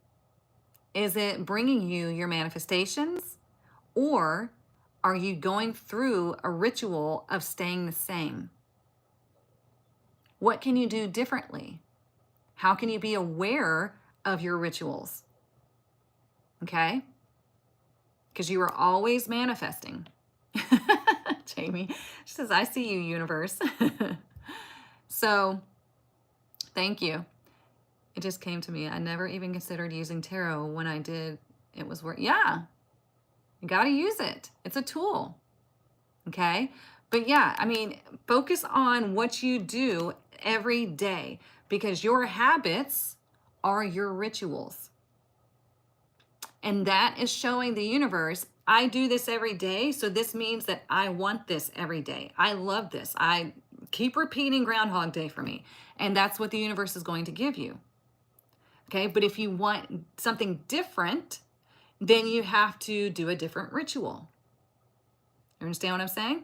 Is it bringing you your manifestations, or are you going through a ritual of staying the same? What can you do differently? How can you be aware of your rituals? Okay? Because you are always manifesting. Jamie, she says, I see you, universe. So, thank you. It just came to me. I never even considered using tarot. When I did, it was worth. Yeah, you got to use it. It's a tool. Okay? But yeah, I mean, focus on what you do every day, because your habits are your rituals. And that is showing the universe, I do this every day, so this means that I want this every day. I love this. I keep repeating Groundhog Day for me. And that's what the universe is going to give you. Okay, but if you want something different, then you have to do a different ritual. You understand what I'm saying?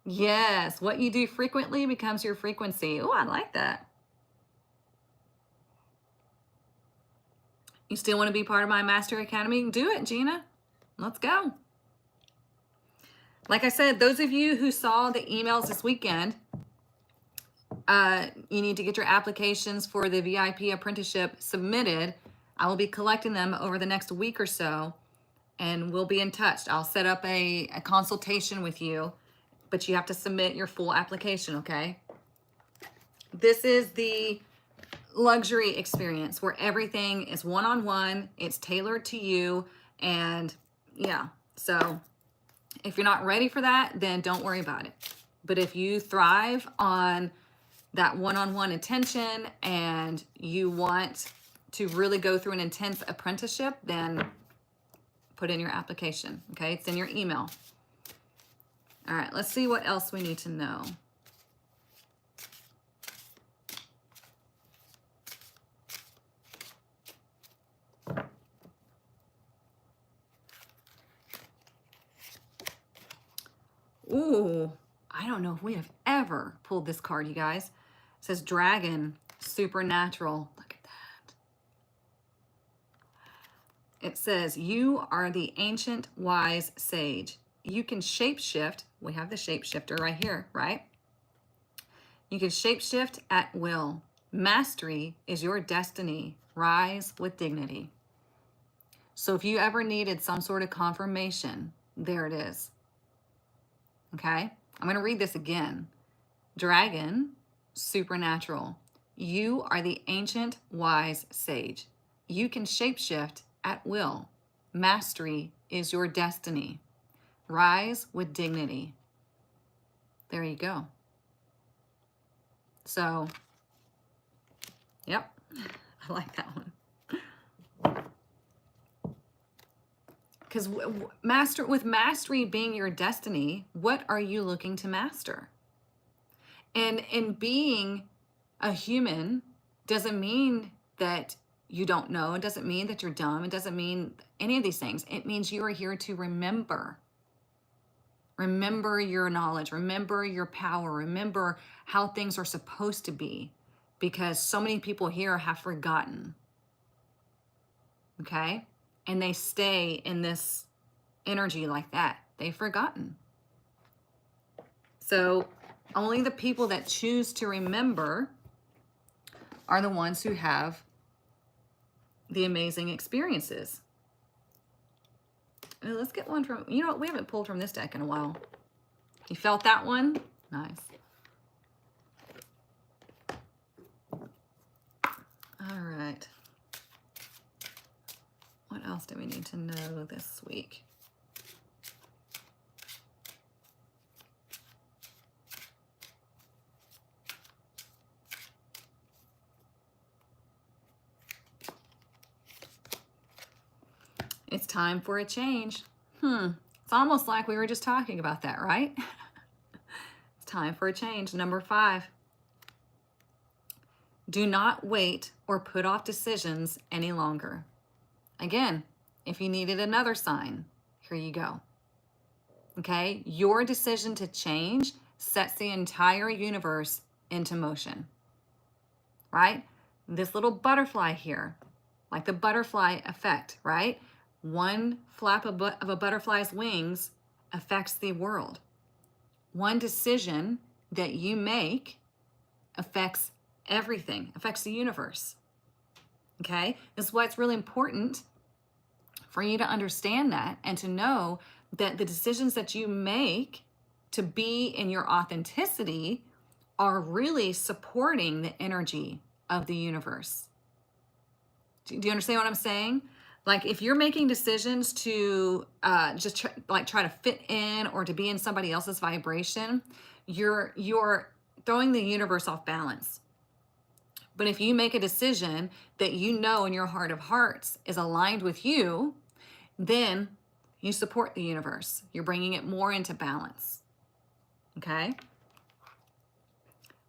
Yes, what you do frequently becomes your frequency. Oh, I like that. You still want to be part of my Master Academy? Do it, Gina. Let's go. Like I said, those of you who saw the emails this weekend, you need to get your applications for the VIP apprenticeship submitted. I will be collecting them over the next week or so, and we'll be in touch. I'll set up a consultation with you, but you have to submit your full application, okay? This is the luxury experience where everything is one-on-one, it's tailored to you, and yeah, so if you're not ready for that, then don't worry about it. But if you thrive on that one-on-one attention and you want to really go through an intense apprenticeship, then put in your application, okay? It's in your email. All right, let's see what else we need to know. Ooh, I don't know if we have ever pulled this card, you guys. It says Dragon, Supernatural. Look at that. It says, you are the ancient wise sage. You can shapeshift. We have the shapeshifter right here, right? You can shapeshift at will. Mastery is your destiny. Rise with dignity. So if you ever needed some sort of confirmation, there it is. Okay, I'm going to read this again. Dragon, supernatural. You are the ancient wise sage. You can shapeshift at will. Mastery is your destiny. Rise with dignity. There you go. So, yep, I like that one. Because with mastery being your destiny, what are you looking to master? And in being a human doesn't mean that you don't know. It doesn't mean that you're dumb. It doesn't mean any of these things. It means you are here to remember. Remember your knowledge. Remember your power. Remember how things are supposed to be. Because so many people here have forgotten. Okay? And they stay in this energy like that. They've forgotten. So only the people that choose to remember are the ones who have the amazing experiences. Let's get one from, you know what, we haven't pulled from this deck in a while. You felt that one? Nice. All right. What else do we need to know this week? It's time for a change. It's almost like we were just talking about that, right? It's time for a change. Number 5. Do not wait or put off decisions any longer. Again, If you needed another sign, here you go. Okay? Your decision to change sets the entire universe into motion, right? This little butterfly here, like the butterfly effect, right? One flap of a butterfly's wings affects the world. One decision that you make affects everything, affects the universe. Okay? This is why it's really important for you to understand that and to know that the decisions that you make to be in your authenticity are really supporting the energy of the universe. Do you understand what I'm saying? Like if you're making decisions to just try to fit in or to be in somebody else's vibration, you're throwing the universe off balance. But if you make a decision that you know in your heart of hearts is aligned with you, then you support the universe. You're bringing it more into balance. Okay?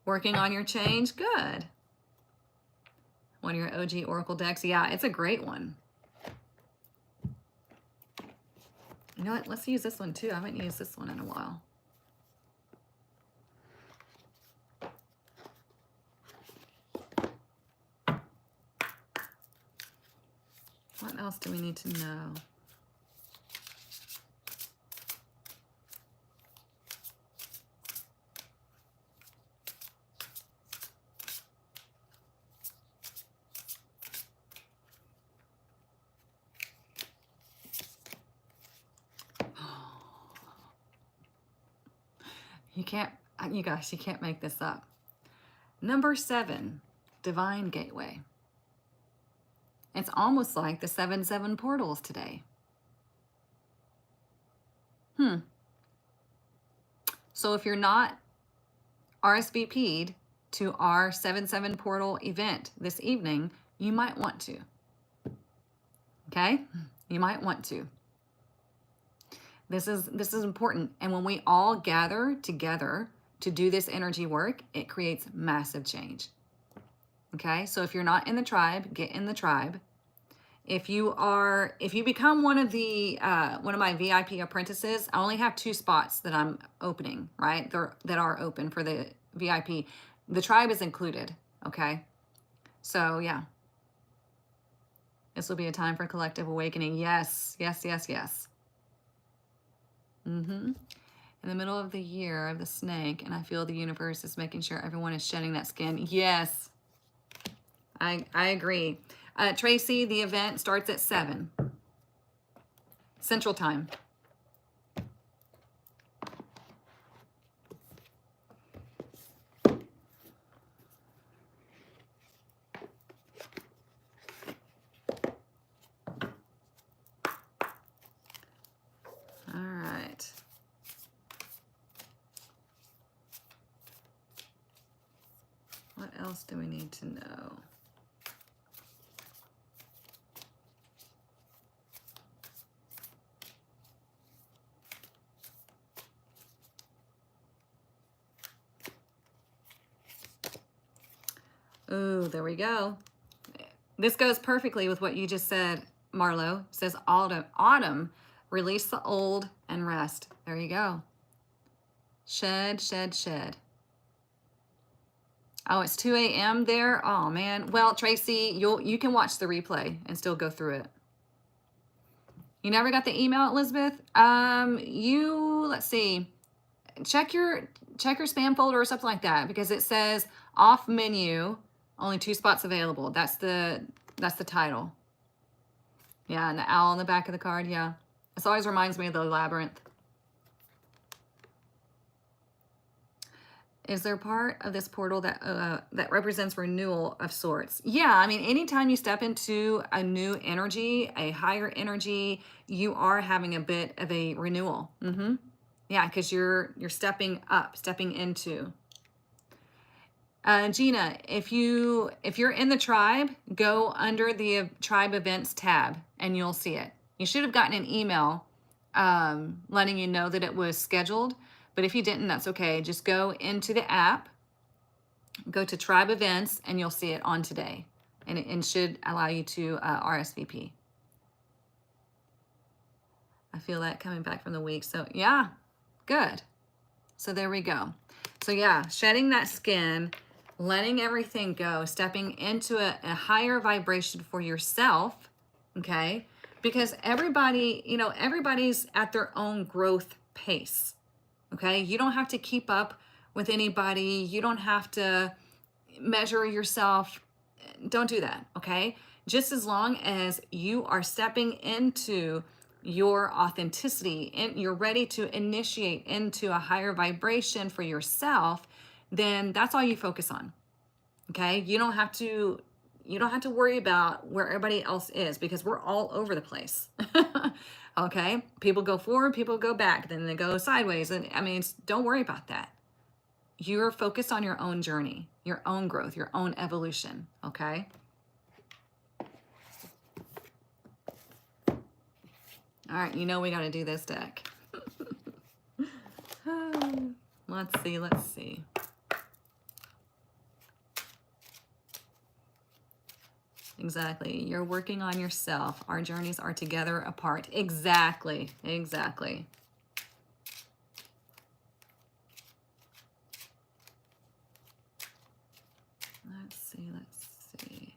Working on your change? Good. One of your OG Oracle decks? Yeah, it's a great one. You know what? Let's use this one too. I haven't used this one in a while. What else do we need to know? You guys, you can't make this up. Number 7, Divine Gateway. It's almost like the 7/7 portals today. So if you're not RSVP'd to our 7/7 portal event this evening, you might want to. Okay? You might want to. This is important. And when we all gather together to do this energy work, it creates massive change. Okay? So if you're not in the tribe, get in the tribe. If you become one of my VIP apprentices, I only have 2 spots that I'm opening, right? That are open for the VIP. The tribe is included, okay? So yeah. This will be a time for collective awakening. Yes, yes, yes, yes. In the middle of the year of the snake, and I feel the universe is making sure everyone is shedding that skin. Yes, I agree. Tracy, the event starts at 7 Central Time. All right. What else do we need to know? Ooh, there we go. This goes perfectly with what you just said, Marlo. It says autumn, release the old and rest. There you go. Shed, shed, shed. Oh, it's 2 a.m. there? Oh, man. Well, Tracy, you can watch the replay and still go through it. You never got the email, Elizabeth? Let's see. Check your spam folder or something like that, because it says off menu, only 2 spots available. That's the title. Yeah, and the owl on the back of the card, yeah. This always reminds me of the labyrinth. Is there part of this portal that represents renewal of sorts? Yeah, I mean, anytime you step into a new energy, a higher energy, you are having a bit of a renewal. Yeah, because you're stepping up, stepping into. Gina, if you're in the tribe, go under the tribe events tab and you'll see it. You should have gotten an email letting you know that it was scheduled. But if you didn't, that's okay. Just go into the app, go to tribe events, and you'll see it on today. And it should allow you to RSVP. I feel that coming back from the week. So yeah, good. So there we go. So yeah, shedding that skin, letting everything go, stepping into a higher vibration for yourself, okay? Because everybody, you know, everybody's at their own growth pace, okay? You don't have to keep up with anybody. You don't have to measure yourself. Don't do that, okay? Just as long as you are stepping into your authenticity and you're ready to initiate into a higher vibration for yourself, then that's all you focus on. Okay? You don't have to worry about where everybody else is, because we're all over the place. Okay? People go forward, people go back, then they go sideways, and I mean, don't worry about that. You're focused on your own journey, your own growth, your own evolution, okay? All right, you know we got to do this deck. Let's see. Exactly. You're working on yourself. Our journeys are together apart. Exactly. Exactly. Let's see.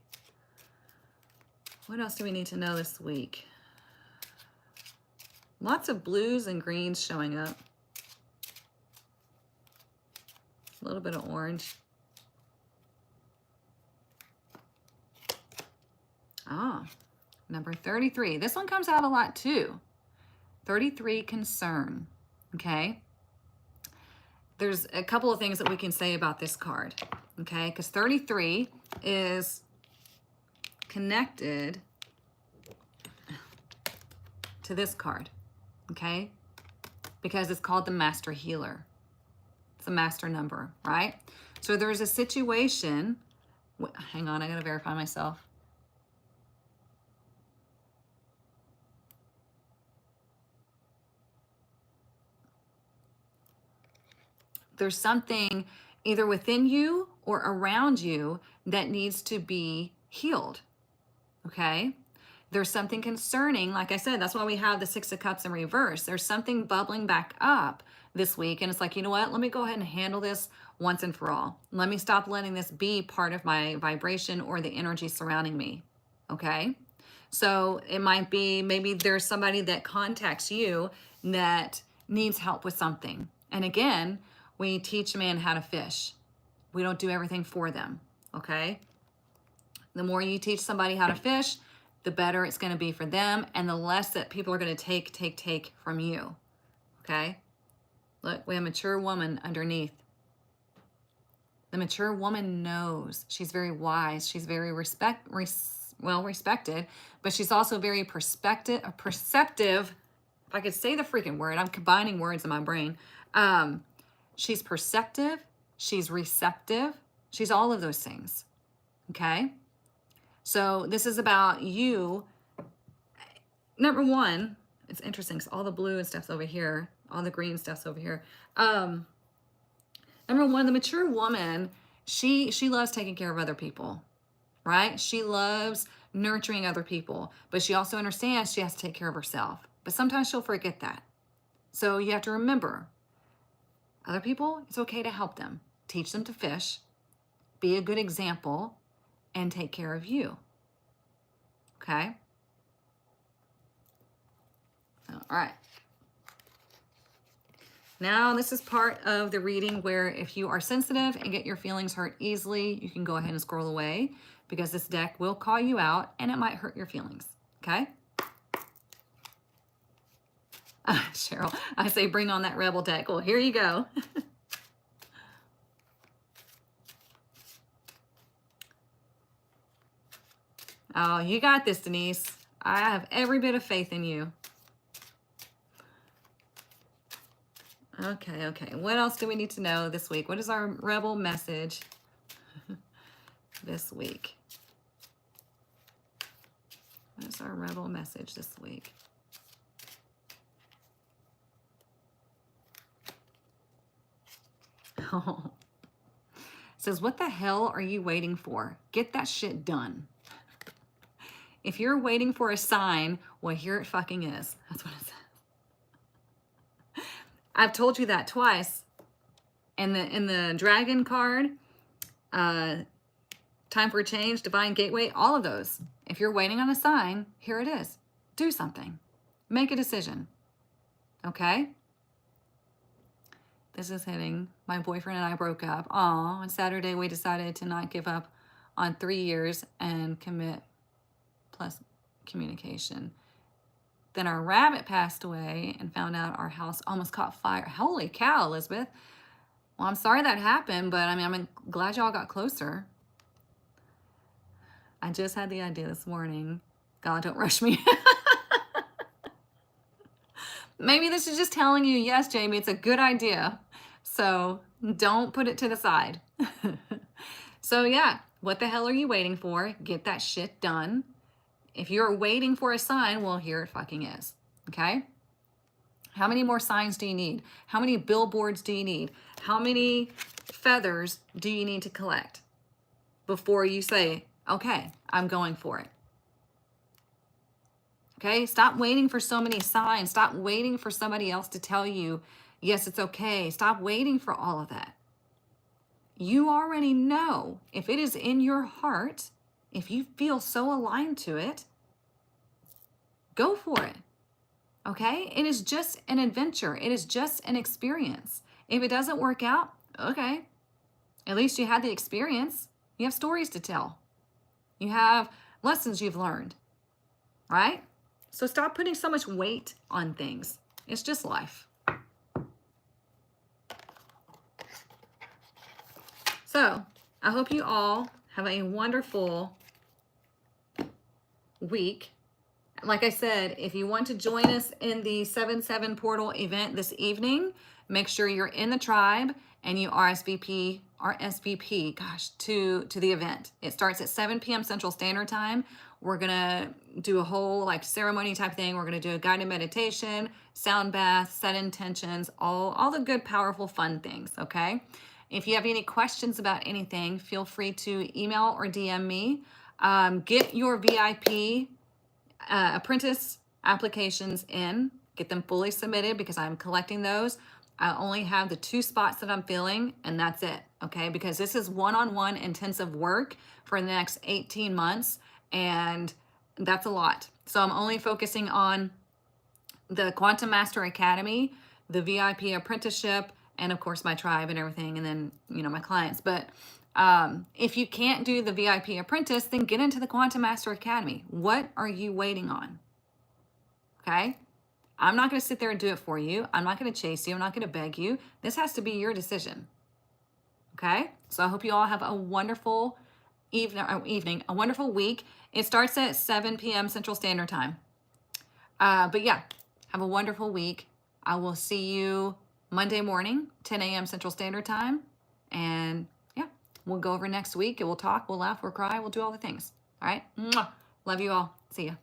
What else do we need to know this week? Lots of blues and greens showing up. A little bit of orange. Ah, number 33. This one comes out a lot too. 33, concern. Okay. There's a couple of things that we can say about this card. Okay. Because 33 is connected to this card. Okay. Because it's called the Master Healer. It's a master number, right? So there's a situation. Hang on, I gotta verify myself. There's something either within you or around you that needs to be healed, okay? There's something concerning, like I said, that's why we have the Six of Cups in reverse. There's something bubbling back up this week, and it's like, you know what? Let me go ahead and handle this once and for all. Let me stop letting this be part of my vibration or the energy surrounding me, okay? So it might be, maybe there's somebody that contacts you that needs help with something. And again, we teach men how to fish. We don't do everything for them, okay? The more you teach somebody how to fish, the better it's going to be for them, and the less that people are going to take from you, okay? Look, we have a mature woman underneath. The mature woman knows. She's very wise. She's very well respected, but she's also very perceptive. If I could say the freaking word, I'm combining words in my brain. She's perceptive. She's receptive. She's all of those things, okay? So this is about you. Number one, it's interesting because all the blue and stuff's over here. All the green stuff's over here. Number one, the mature woman, she loves taking care of other people, right? She loves nurturing other people, but she also understands she has to take care of herself. But sometimes she'll forget that. So you have to remember, other people, it's okay to help them. Teach them to fish, be a good example, and take care of you. Okay? All right. Now, this is part of the reading where if you are sensitive and get your feelings hurt easily, you can go ahead and scroll away, because this deck will call you out and it might hurt your feelings. Okay? Cheryl, I say bring on that rebel deck. Well, here you go. Oh, you got this, Denise. I have every bit of faith in you. Okay. What else do we need to know this week? What is our rebel message this week? What is our rebel message this week? Oh. It says, what the hell are you waiting for? Get that shit done. If you're waiting for a sign, well, here it fucking is. That's what it says. I've told you that twice. In the dragon card, time for change, divine gateway, all of those. If you're waiting on a sign, here it is. Do something. Make a decision. Okay? This is hitting. My boyfriend and I broke up. Aw, on Saturday we decided to not give up on 3 years and commit plus communication. Then our rabbit passed away and found out our house almost caught fire. Holy cow, Elizabeth. Well, I'm sorry that happened, but I mean, I'm glad y'all got closer. I just had the idea this morning. God, don't rush me. Maybe this is just telling you, yes, Jamie, it's a good idea. So don't put it to the side. So yeah, what the hell are you waiting for? Get that shit done. If you're waiting for a sign, well, here it fucking is. Okay? How many more signs do you need? How many billboards do you need? How many feathers do you need to collect before you say, okay, I'm going for it? Okay, stop waiting for so many signs. Stop waiting for somebody else to tell you, yes, it's okay. Stop waiting for all of that. You already know if it is in your heart, if you feel so aligned to it, go for it. Okay, it is just an adventure. It is just an experience. If it doesn't work out, okay, at least you had the experience. You have stories to tell. You have lessons you've learned, right? So stop putting so much weight on things. It's just life. So I hope you all have a wonderful week. Like I said, if you want to join us in the 7/7 portal event this evening, make sure you're in the tribe and you RSVP to the event. It starts at 7 p.m. Central Standard Time. We're gonna do a whole like ceremony type thing. We're gonna do a guided meditation, sound bath, set intentions, all the good, powerful, fun things, okay? If you have any questions about anything, feel free to email or DM me. Get your VIP apprentice applications in, get them fully submitted because I'm collecting those. I only have the 2 spots that I'm filling and that's it, okay? Because this is one-on-one intensive work for the next 18 months and that's a lot. So I'm only focusing on the Quantum Master Academy, the VIP apprenticeship, and of course my tribe and everything, and then, you know, my clients. But if you can't do the VIP apprentice, then get into the Quantum Master Academy. What are you waiting on? Okay? I'm not going to sit there and do it for you. I'm not going to chase you. I'm not going to beg you. This has to be your decision. Okay? So I hope you all have a wonderful evening, a wonderful week. It starts at 7 p.m. Central Standard Time. But yeah, have a wonderful week. I will see you Monday morning, 10 a.m. Central Standard Time. And yeah, we'll go over next week and we'll talk, we'll laugh, we'll cry, we'll do all the things. All right? Mwah. Love you all. See ya.